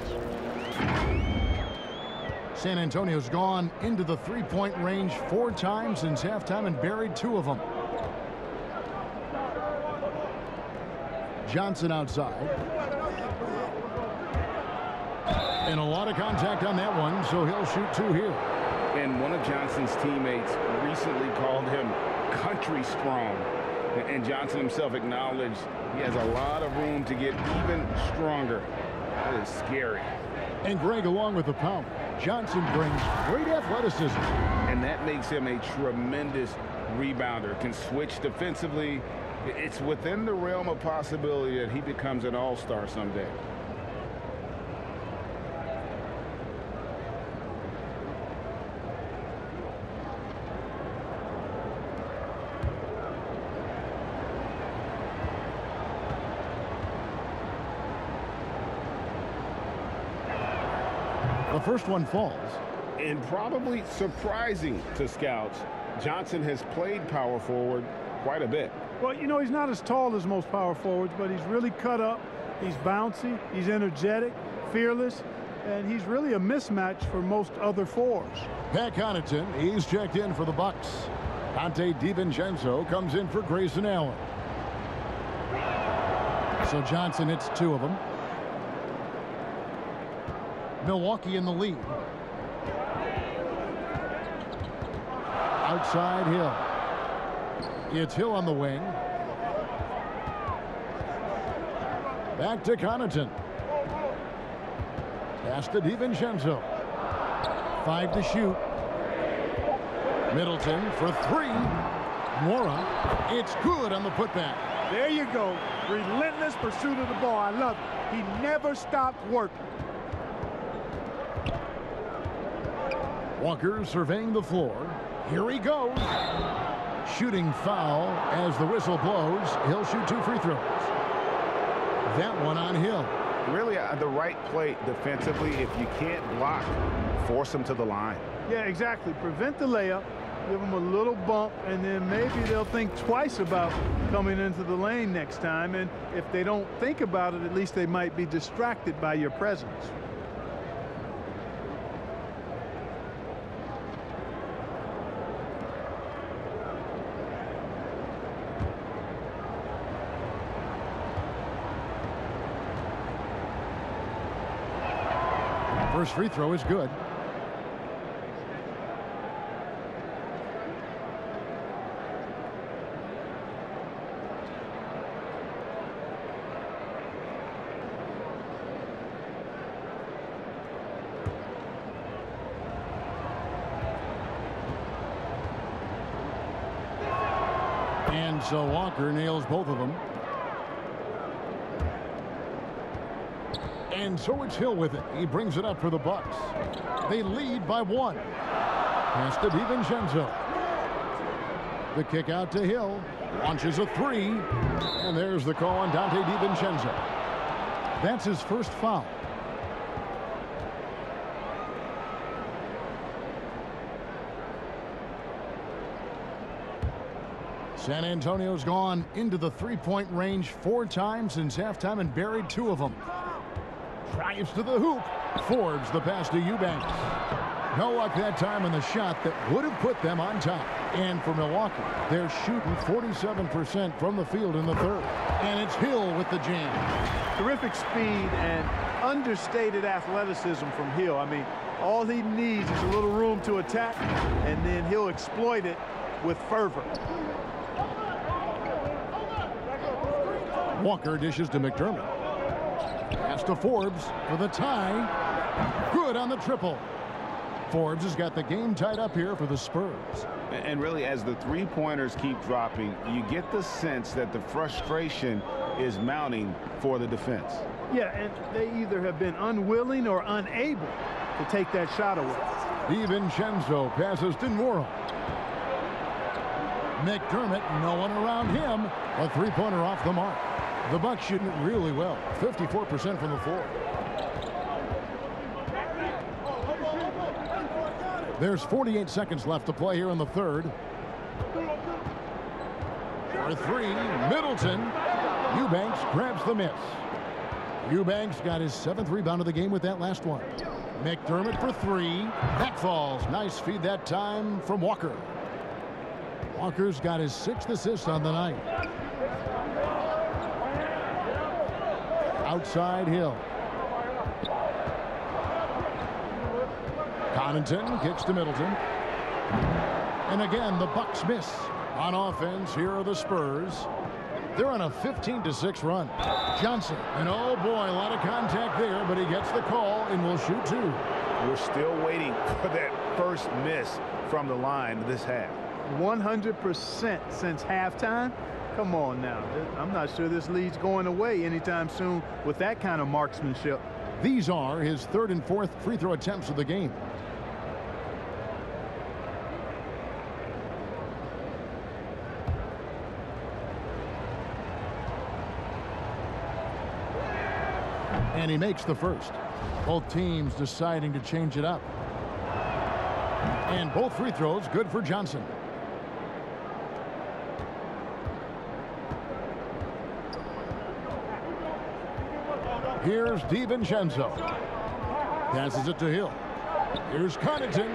San Antonio's gone into the 3-point range 4 times since halftime and buried 2 of them. Johnson outside. And a lot of contact on that one, so he'll shoot 2 here. And one of Johnson's teammates recently called him country strong. And Johnson himself acknowledged he has a lot of room to get even stronger. That is scary. And Greg along with the pound. Johnson brings great athleticism. And that makes him a tremendous rebounder. Can switch defensively. It's within the realm of possibility that he becomes an all-star someday. The first one falls. And probably surprising to scouts, Johnson has played power forward quite a bit. Well, you know, he's not as tall as most power forwards, but he's really cut up. He's bouncy. He's energetic, fearless, and he's really a mismatch for most other fours. Pat Connaughton, he's checked in for the Bucks. Dante DiVincenzo comes in for Grayson Allen. So Johnson hits 2 of them. Milwaukee in the lead. Outside Hill. It's Hill on the wing. Back to Connaughton. Pass to DiVincenzo. 5 to shoot. Middleton for 3. Mora. It's good on the putback. There you go. Relentless pursuit of the ball. I love it. He never stopped working. Walker surveying the floor. Here he goes. Shooting foul as the whistle blows. He'll shoot 2 free throws. That one on Hill. Really the right play defensively. If you can't block, force him to the line. Yeah, exactly. Prevent the layup. Give them a little bump, and then maybe they'll think twice about coming into the lane next time. And if they don't think about it, at least they might be distracted by your presence. First free throw is good. And so Walker nails both of them. And so it's Hill with it. He brings it up for the Bucks. They lead by 1. Pass to DiVincenzo. The kick out to Hill. Launches a 3. And there's the call on Dante DiVincenzo. That's his first foul. San Antonio's gone into the 3-point range 4 times since halftime and buried 2 of them. Drives to the hoop. Forbes the pass to Eubanks. No luck that time in the shot that would have put them on top. And for Milwaukee, they're shooting 47% from the field in the third. And it's Hill with the jam. Terrific speed and understated athleticism from Hill. I mean, all he needs is a little room to attack, and then he'll exploit it with fervor. Walker dishes to McDermott. Pass to Forbes for the tie. Good on the triple. Forbes has got the game tied up here for the Spurs. And really, as the three-pointers keep dropping, you get the sense that the frustration is mounting for the defense. Yeah, and they either have been unwilling or unable to take that shot away. DiVincenzo passes to Nora. McDermott, no one around him. A three-pointer off the mark. The Bucks shooting it really well. 54% from the floor. There's 48 seconds left to play here in the third. For 3, Middleton. Eubanks grabs the miss. Eubanks got his 7th rebound of the game with that last one. McDermott for 3. That falls. Nice feed that time from Walker. Walker's got his 6th assist on the night. Outside Hill. Connaughton kicks to Middleton. And again, the Bucks miss. On offense, here are the Spurs. They're on a 15-6 run. Johnson, and oh boy, a lot of contact there, but he gets the call and will shoot 2. We're still waiting for that first miss from the line this half. 100% since halftime. Come on now. I'm not sure this lead's going away anytime soon with that kind of marksmanship. These are his 3rd and 4th free throw attempts of the game. And he makes the first. Both teams deciding to change it up. And both free throws good for Johnson. Here's DiVincenzo. Passes it to Hill. Here's Connaughton.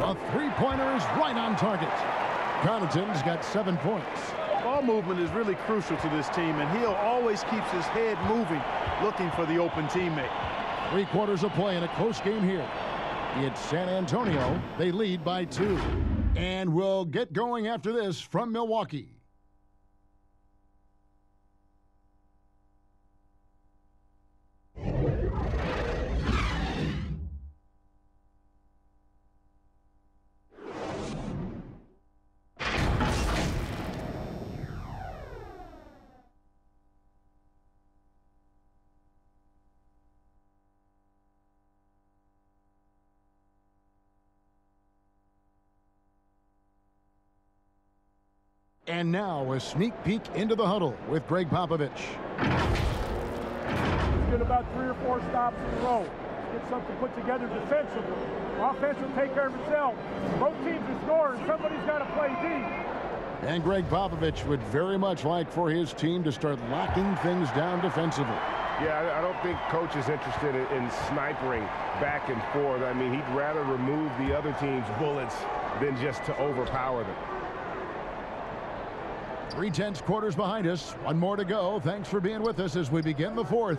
A three-pointer is right on target. Connaughton's got 7 points. Ball movement is really crucial to this team, and Hill always keeps his head moving, looking for the open teammate. 3/4 of play in a close game here. It's San Antonio. They lead by 2. And we'll get going after this from Milwaukee. And now a sneak peek into the huddle with Greg Popovich. Let's get about 3 or 4 stops in a row. Let's get something put together defensively. Offense will take care of itself. Both teams are scoring. Somebody's got to play D. And Greg Popovich would very much like for his team to start locking things down defensively. Yeah, I don't think coach is interested in snipering back and forth. I mean, he'd rather remove the other team's bullets than just to overpower them. 3/10 quarters behind us. 1 more to go. Thanks for being with us as we begin the 4th.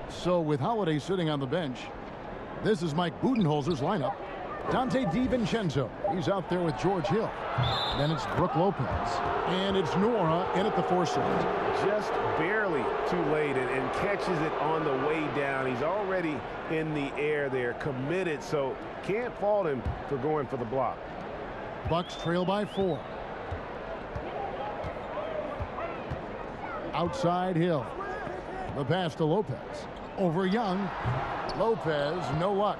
So with Holiday sitting on the bench, this is Mike Budenholzer's lineup. Dante DiVincenzo. He's out there with George Hill. Then it's Brook Lopez. And it's Nora in at the 4 slot. Just barely too late and catches it on the way down. He's already in the air there, committed, so can't fault him for going for the block. Bucks trail by 4. Outside Hill. The pass to Lopez. Over Young. Lopez, no luck.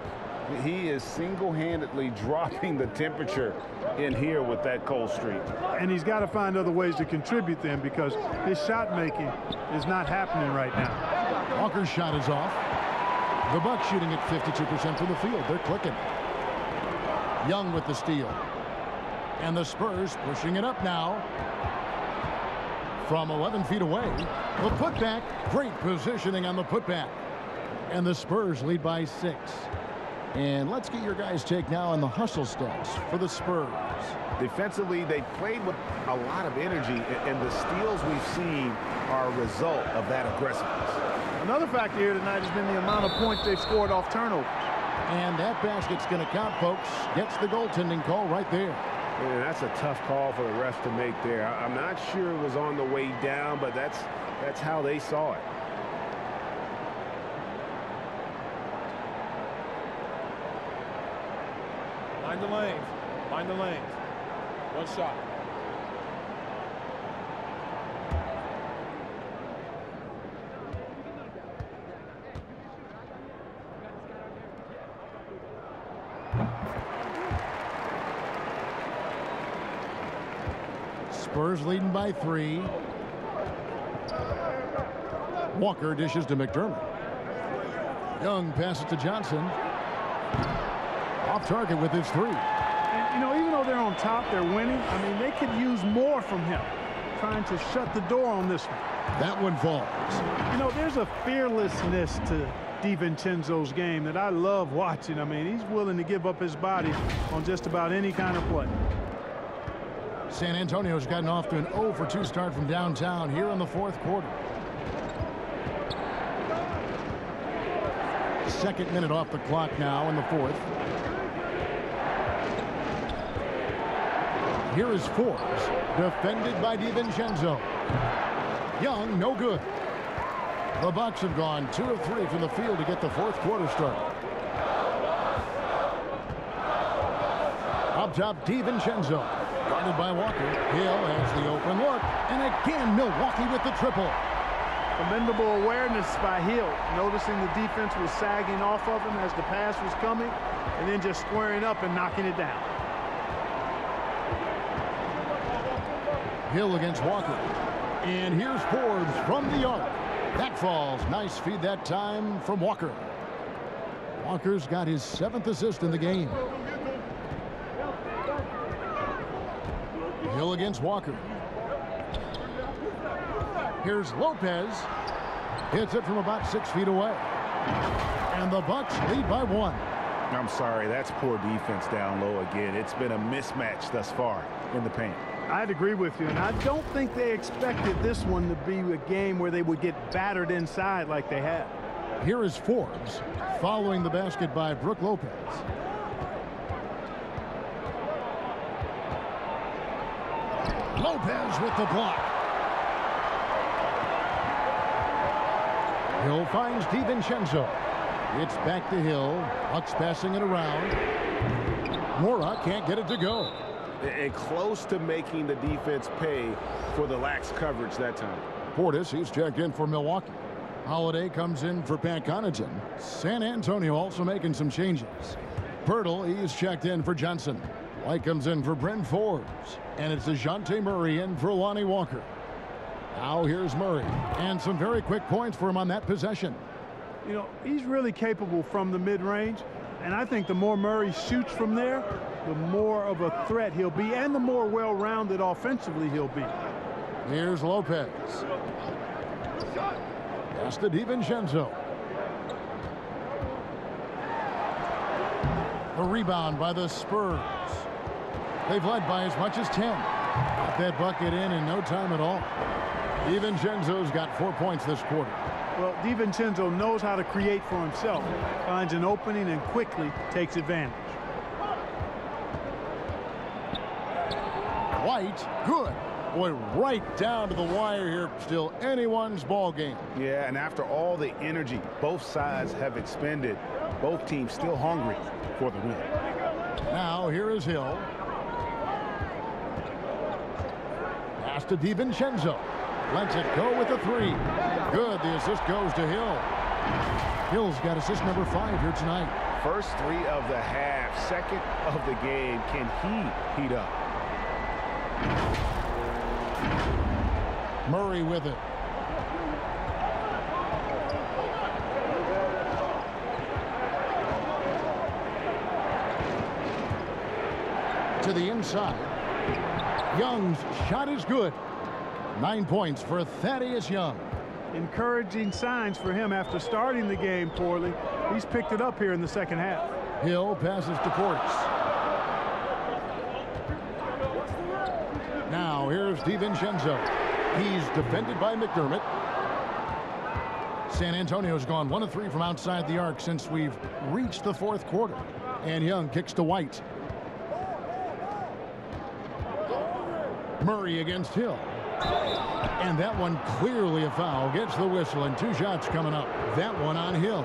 He is single-handedly dropping the temperature in here with that cold streak. And he's got to find other ways to contribute then, because his shot making is not happening right now. Walker's shot is off. The Bucks shooting at 52% from the field. They're clicking. Young with the steal. And the Spurs pushing it up now. From 11 feet away, the putback. Great positioning on the putback. And the Spurs lead by 6. And let's get your guys' take now on the hustle stats for the Spurs. Defensively, they played with a lot of energy, and the steals we've seen are a result of that aggressiveness. Another factor here tonight has been the amount of points they've scored off turnover. And that basket's going to count, folks. Gets the goaltending call right there. And that's a tough call for the ref to make there. I'm not sure it was on the way down, but that's how they saw it. Find the lanes. Find the lanes. 1 shot. Spurs leading by 3. Walker dishes to McDermott. Young passes to Johnson. Off target with his 3. And, you know, even though they're on top, they're winning. I mean, they could use more from him. Trying to shut the door on this one. That one falls. You know, there's a fearlessness to DiVincenzo's game that I love watching. I mean, he's willing to give up his body on just about any kind of play. San Antonio's gotten off to an 0 for 2 start from downtown here in the 4th quarter. 2nd minute off the clock now in the 4th. Here is Forbes, defended by DiVincenzo. Young, no good. The Bucks have gone 2 of 3 from the field to get the 4th quarter started. Up top, DiVincenzo. Guarded by Walker. Hill has the open look. And again, Milwaukee with the triple. Commendable awareness by Hill. Noticing the defense was sagging off of him as the pass was coming. And then just squaring up and knocking it down. Hill against Walker. And here's Forbes from the arc. That falls. Nice feed that time from Walker. Walker's got his 7th assist in the game. Hill against Walker. Here's Lopez. Hits it from about 6 feet away. And the Bucks lead by 1. I'm sorry, that's poor defense down low again. It's been a mismatch thus far in the paint. I'd agree with you, and I don't think they expected this one to be a game where they would get battered inside like they have. Here is Forbes following the basket by Brook Lopez. Lopez with the block. Hill finds DiVincenzo. It's back to Hill. Bucks passing it around. Mora can't get it to go. And close to making the defense pay for the lax coverage that time. Portis, he's checked in for Milwaukee. Holiday comes in for Pat Connaughton. San Antonio also making some changes. Pirtle, he's checked in for Johnson. White comes in for Bryn Forbes. And it's DeJounte Murray in for Lonnie Walker. Now here's Murray. And some very quick points for him on that possession. You know, he's really capable from the mid-range. And I think the more Murray shoots from there, the more of a threat he'll be. And the more well-rounded offensively he'll be. Here's Lopez. Pass to DiVincenzo. The rebound by the Spurs. They've led by as much as 10. Got that bucket in no time at all. DiVincenzo's got 4 points this quarter. Well, DiVincenzo knows how to create for himself. Finds an opening and quickly takes advantage. White, good. Boy, right down to the wire here. Still anyone's ball game. Yeah, and after all the energy both sides have expended, both teams still hungry for the win. Now here is Hill. Pass to DiVincenzo. Lets it go with a 3. Good. The assist goes to Hill. Hill's got assist number 5 here tonight. First 3 of the half, second of the game. Can he heat up? Murray with it. To the inside. Young's shot is good. 9 points for Thaddeus Young. Encouraging signs for him after starting the game poorly. He's picked it up here in the second half. Hill passes to Portis. Now here's DiVincenzo. He's defended by McDermott. San Antonio's gone 1 of 3 from outside the arc since we've reached the 4th quarter. And Young kicks to White. Murray against Hill. And that one clearly a foul. Gets the whistle and 2 shots coming up. That one on Hill.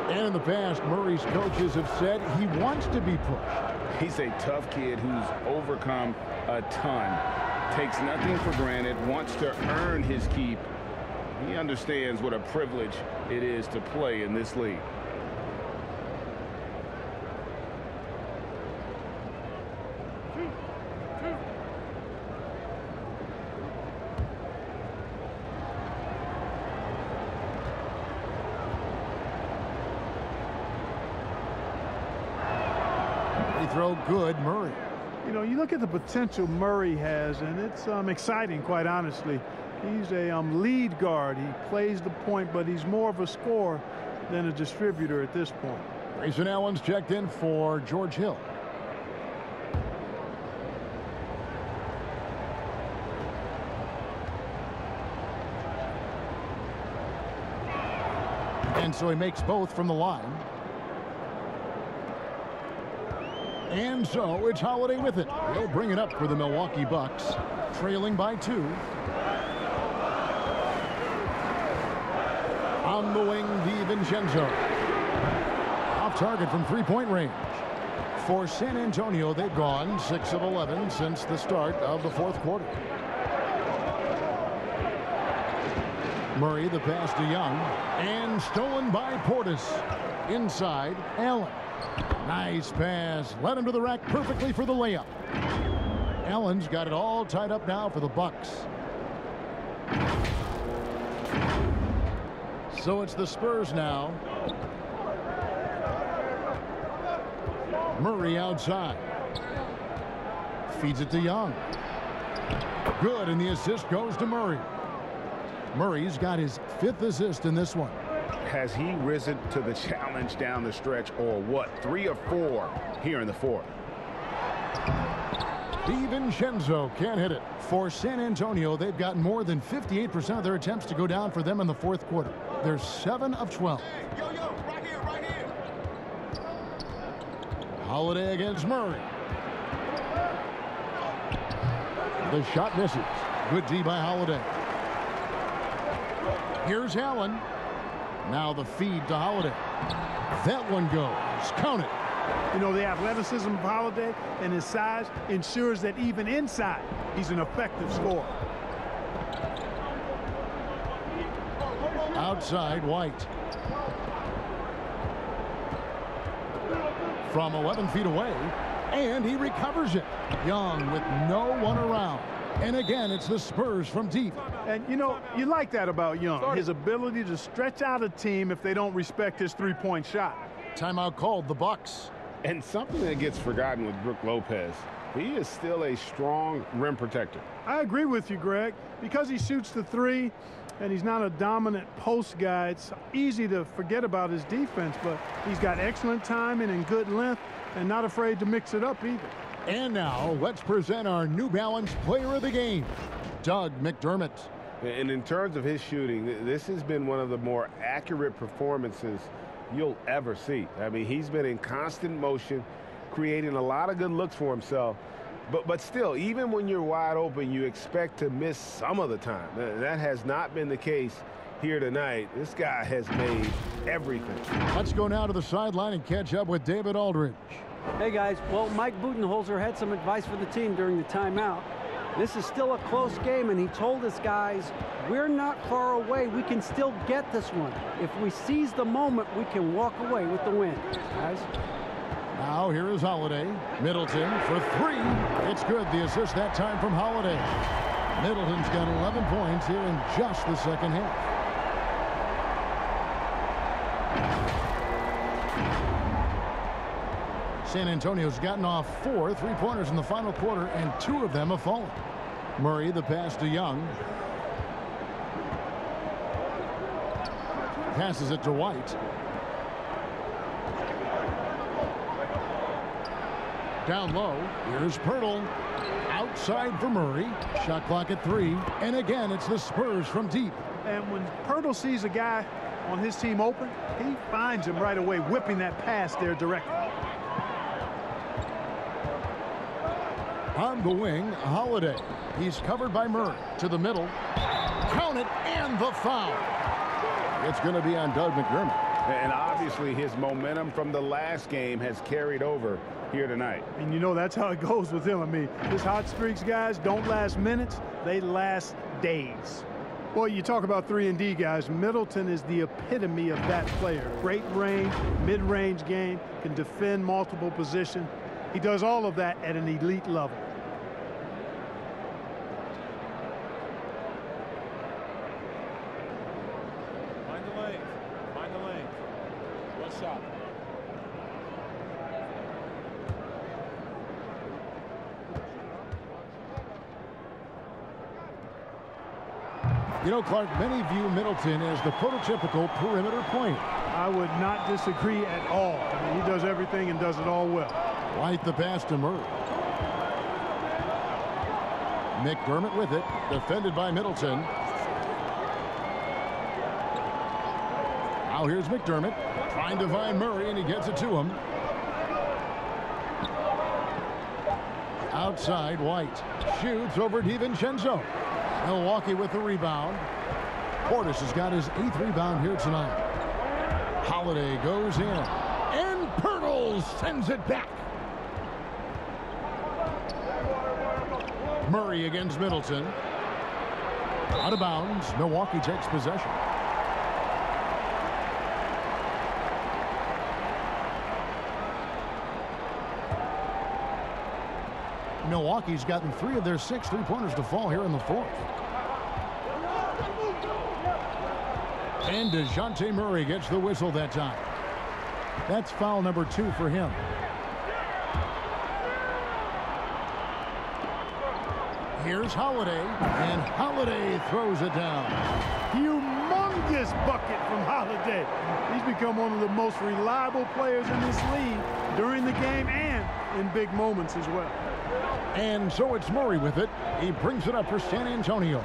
And in the past, Murray's coaches have said he wants to be pushed. He's a tough kid who's overcome a ton. Takes nothing for granted, wants to earn his keep. He understands what a privilege it is to play in this league. Throw good, Murray. You know, you look at the potential Murray has, and it's exciting, quite honestly. He's a lead guard. He plays the point, but he's more of a scorer than a distributor at this point. Grayson Allen's checked in for George Hill. And so he makes both from the line. And so it's Holiday with it. He'll bring it up for the Milwaukee Bucks, trailing by 2. On the wing, DiVincenzo. Off target from 3-point range. For San Antonio, they've gone 6 of 11 since the start of the 4th quarter. Murray, the pass to Young. And stolen by Portis. Inside, Allen. Nice pass. Led him to the rack perfectly for the layup. Allen's got it all tied up now for the Bucks. So it's the Spurs now. Murray outside. Feeds it to Young. Good, and the assist goes to Murray. Murray's got his 5th assist in this one. Has he risen to the challenge down the stretch, or what? 3 or 4 here in the 4th. DiVincenzo can't hit it. For San Antonio, they've got more than 58% of their attempts to go down for them in the 4th quarter. They're 7 of 12. Right here. Holiday against Murray. The shot misses. Good D by Holiday. Here's Allen. Now the feed to Holiday. That one goes. Count it. You know, the athleticism of Holiday and his size ensures that even inside, he's an effective scorer. Outside, White. From 11 feet away, and he recovers it. Young with no one around. And again, it's the Spurs from deep. And, you know, you like that about Young, his ability to stretch out a team if they don't respect his three-point shot. Timeout called, the Bucks. And something that gets forgotten with Brook Lopez, he is still a strong rim protector. I agree with you, Greg. Because he shoots the 3 and he's not a dominant post guy, it's easy to forget about his defense, but he's got excellent timing and good length and not afraid to mix it up either. And now let's present our New Balance Player of the Game, Doug McDermott. And in terms of his shooting, this has been one of the more accurate performances you'll ever see. I mean, he's been in constant motion, creating a lot of good looks for himself. But still, even when you're wide open, you expect to miss some of the time. That has not been the case here tonight. This guy has made everything. Let's go now to the sideline and catch up with David Aldridge. Hey, guys. Well, Mike Budenholzer had some advice for the team during the timeout. This is still a close game, and he told us guys, we're not far away. We can still get this one. If we seize the moment, we can walk away with the win. Guys. Now here is Holiday. Middleton for 3. It's good. The assist that time from Holiday. Middleton's got 11 points here in just the second half. San Antonio's gotten off 4 3-pointers in the final quarter, and 2 of them have fallen. Murray, the pass to Young. Passes it to White. Down low, here's Pirtle. Outside for Murray. Shot clock at 3. And again, it's the Spurs from deep. And when Pirtle sees a guy on his team open, he finds him right away, whipping that pass there directly. On the wing, Holiday. He's covered by Murray. To the middle. Count it, and the foul. It's going to be on Doug McDermott. And obviously his momentum from the last game has carried over here tonight. And you know that's how it goes with him. I mean, his hot streaks, guys, don't last minutes. They last days. Boy, you talk about 3-and-D, guys. Middleton is the epitome of that player. Great range, mid-range game, can defend multiple positions. He does all of that at an elite level. Find the lane. Find the lane. One shot. You know, Clark, many view Middleton as the prototypical perimeter point. I would not disagree at all. I mean, he does everything and does it all well. White the pass to Murray. McDermott with it, defended by Middleton. Now here's McDermott trying to find Murray, and he gets it to him. Outside, White shoots over DiVincenzo. Milwaukee with the rebound. Portis has got his 8th rebound here tonight. Holiday goes in, and Pirtle sends it back. Murray against Middleton. Out of bounds. Milwaukee takes possession. Milwaukee's gotten 3 of their 6 3-pointers to fall here in the 4th. And DeJounte Murray gets the whistle that time. That's foul number 2 for him. Here's Holiday, and Holiday throws it down. Humongous bucket from Holiday. He's become one of the most reliable players in this league during the game and in big moments as well. And so it's Murray with it. He brings it up for San Antonio.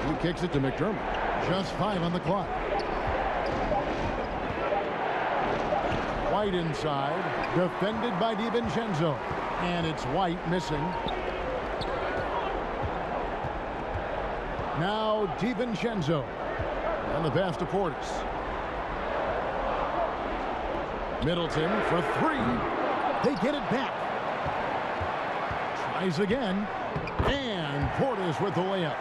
He kicks it to McDermott. Just 5 on the clock. White inside, defended by DiVincenzo. And it's White missing. Now DiVincenzo. And the pass to Portis. Middleton for 3. They get it back. Tries again. And Portis with the layup.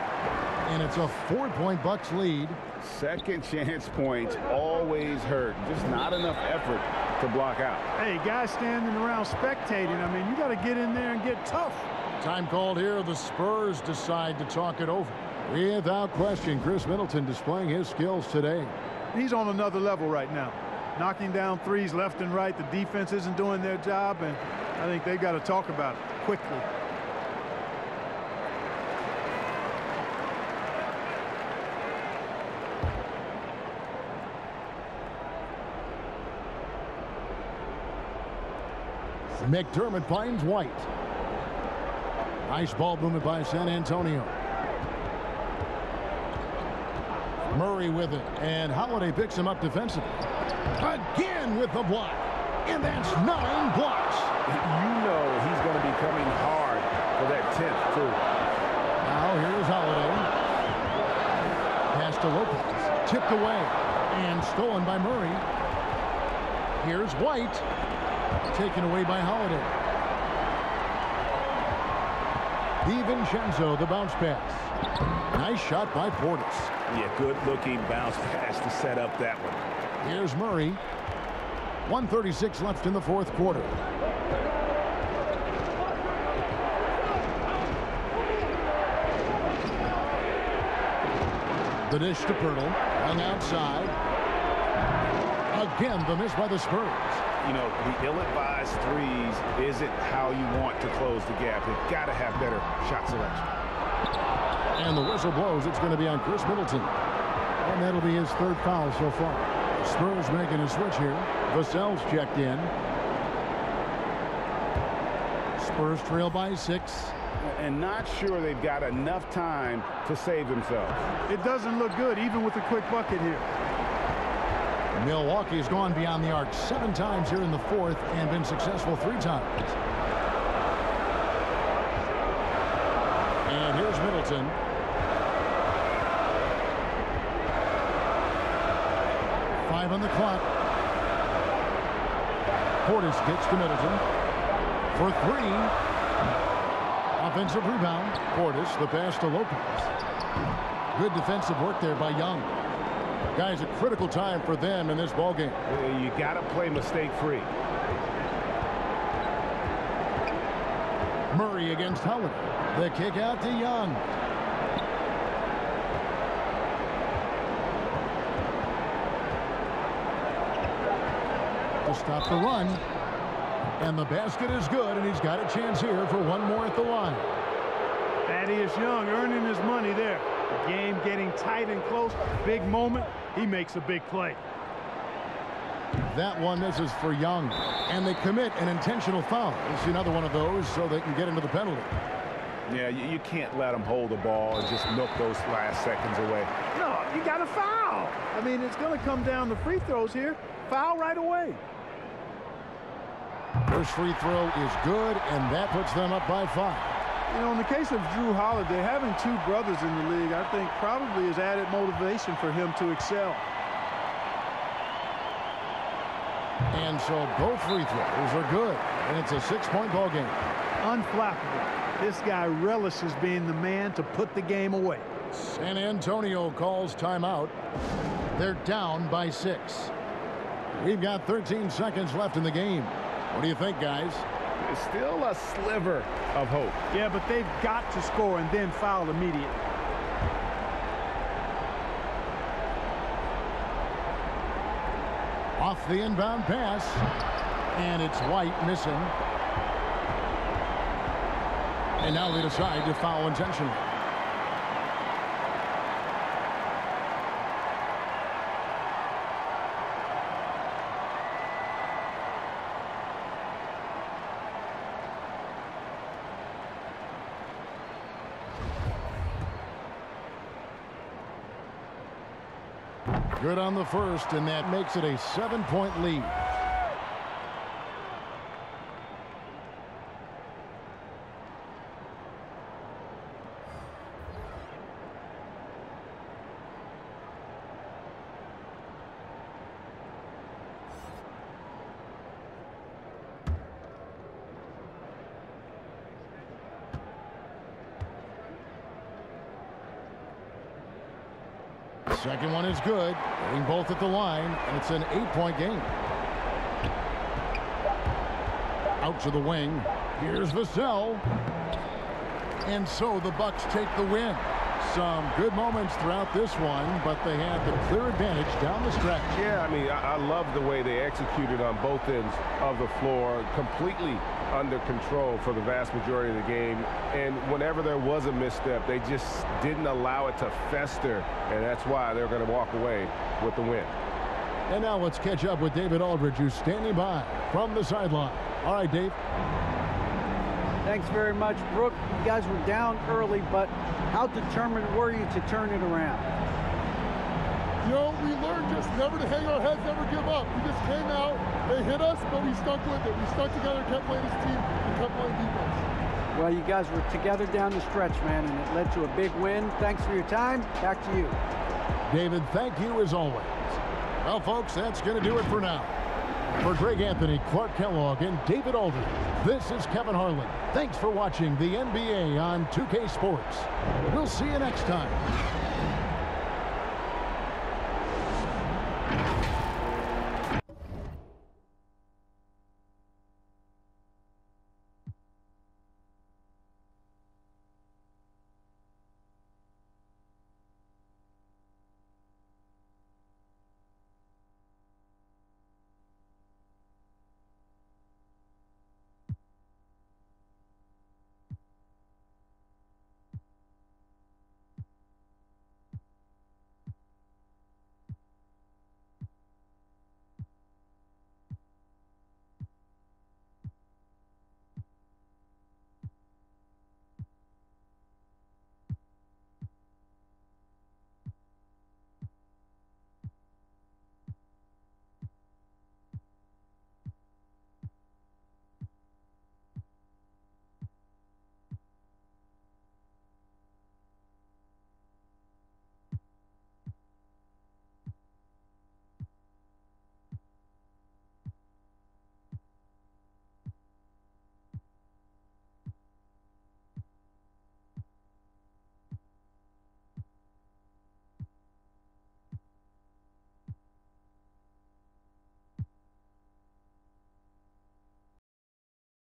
And it's a 4-point Bucks lead. Second chance points always hurt. Just not enough effort to block out. Hey, guys standing around spectating. I mean, you got to get in there and get tough. Time called here. The Spurs decide to talk it over. Without question, Chris Middleton displaying his skills today. He's on another level right now. Knocking down threes left and right. The defense isn't doing their job, and I think they've got to talk about it quickly. McDermott finds White. Nice ball movement by San Antonio. Murray with it, and Holiday picks him up defensively. Again with the block, and that's 9 blocks. You know he's going to be coming hard for that 10th, too. Now here's Holiday. Pass to Lopez, tipped away, and stolen by Murray. Here's White. Taken away by Holiday. DiVincenzo, the bounce pass. Nice shot by Portis. Yeah, good-looking bounce pass to set up that one. Here's Murray. 1:36 left in the 4th quarter. The dish to Pirtle. Hung outside. Again, the miss by the Spurs. You know, the ill-advised threes isn't how you want to close the gap. They've got to have better shot selection. And the whistle blows. It's going to be on Chris Middleton. And that'll be his 3rd foul so far. Spurs making a switch here. Vassell's checked in. Spurs trail by 6. And not sure they've got enough time to save themselves. It doesn't look good, even with a quick bucket here. Milwaukee has gone beyond the arc 7 times here in the 4th and been successful 3 times. And here's Middleton. Five on the clock. Portis gets to Middleton for 3. Offensive rebound. Portis, the pass to Lopez. Good defensive work there by Young. Guys, a critical time for them in this ballgame. You got to play mistake-free. Murray against Holiday. The kick out to Young. To stop the run. And the basket is good, and he's got a chance here for one more at the line. Thaddeus Young earning his money there. The game getting tight and close. Big moment. He makes a big play. That one misses for Young. And they commit an intentional foul. It's another one of those so they can get into the penalty. Yeah, you can't let them hold the ball and just milk those last seconds away. No, you got to foul. I mean, it's going to come down to free throws here. Foul right away. First free throw is good, and that puts them up by 5. You know, in the case of Drew Holiday, having 2 brothers in the league, I think probably is added motivation for him to excel. And so both free throws are good, and it's a 6-point ball game. Unflappable. This guy relishes being the man to put the game away. San Antonio calls timeout. They're down by 6. We've got 13 seconds left in the game. What do you think, guys? There's still a sliver of hope. Yeah, but they've got to score and then foul immediately. Off the inbound pass. And it's White missing. And now they decide to foul intentionally. Good on the first, and that makes it a 7-point lead. Second one is good. Going both at the line, and it's an 8-point game. Out to the wing. Here's Vassell. And so the Bucks take the win. Some good moments throughout this one, but they had the clear advantage down the stretch. Yeah, I mean, I love the way they executed on both ends of the floor, completely under control for the vast majority of the game. And whenever there was a misstep, they just didn't allow it to fester, and that's why they're going to walk away with the win. And now let's catch up with David Aldridge, who's standing by from the sideline. All right, Dave. Thanks very much, Brooke. You guys were down early, but how determined were you to turn it around? You know, we learned just never to hang our heads, never give up. We just came out, they hit us, but we stuck with it. We stuck together, kept playing as a team, and kept playing defense. Well, you guys were together down the stretch, man, and it led to a big win. Thanks for your time. Back to you. David, thank you as always. Well, folks, that's going to do it for now. For Greg Anthony, Clark Kellogg, and David Aldridge, this is Kevin Harlan. Thanks for watching the NBA on 2K Sports. We'll see you next time.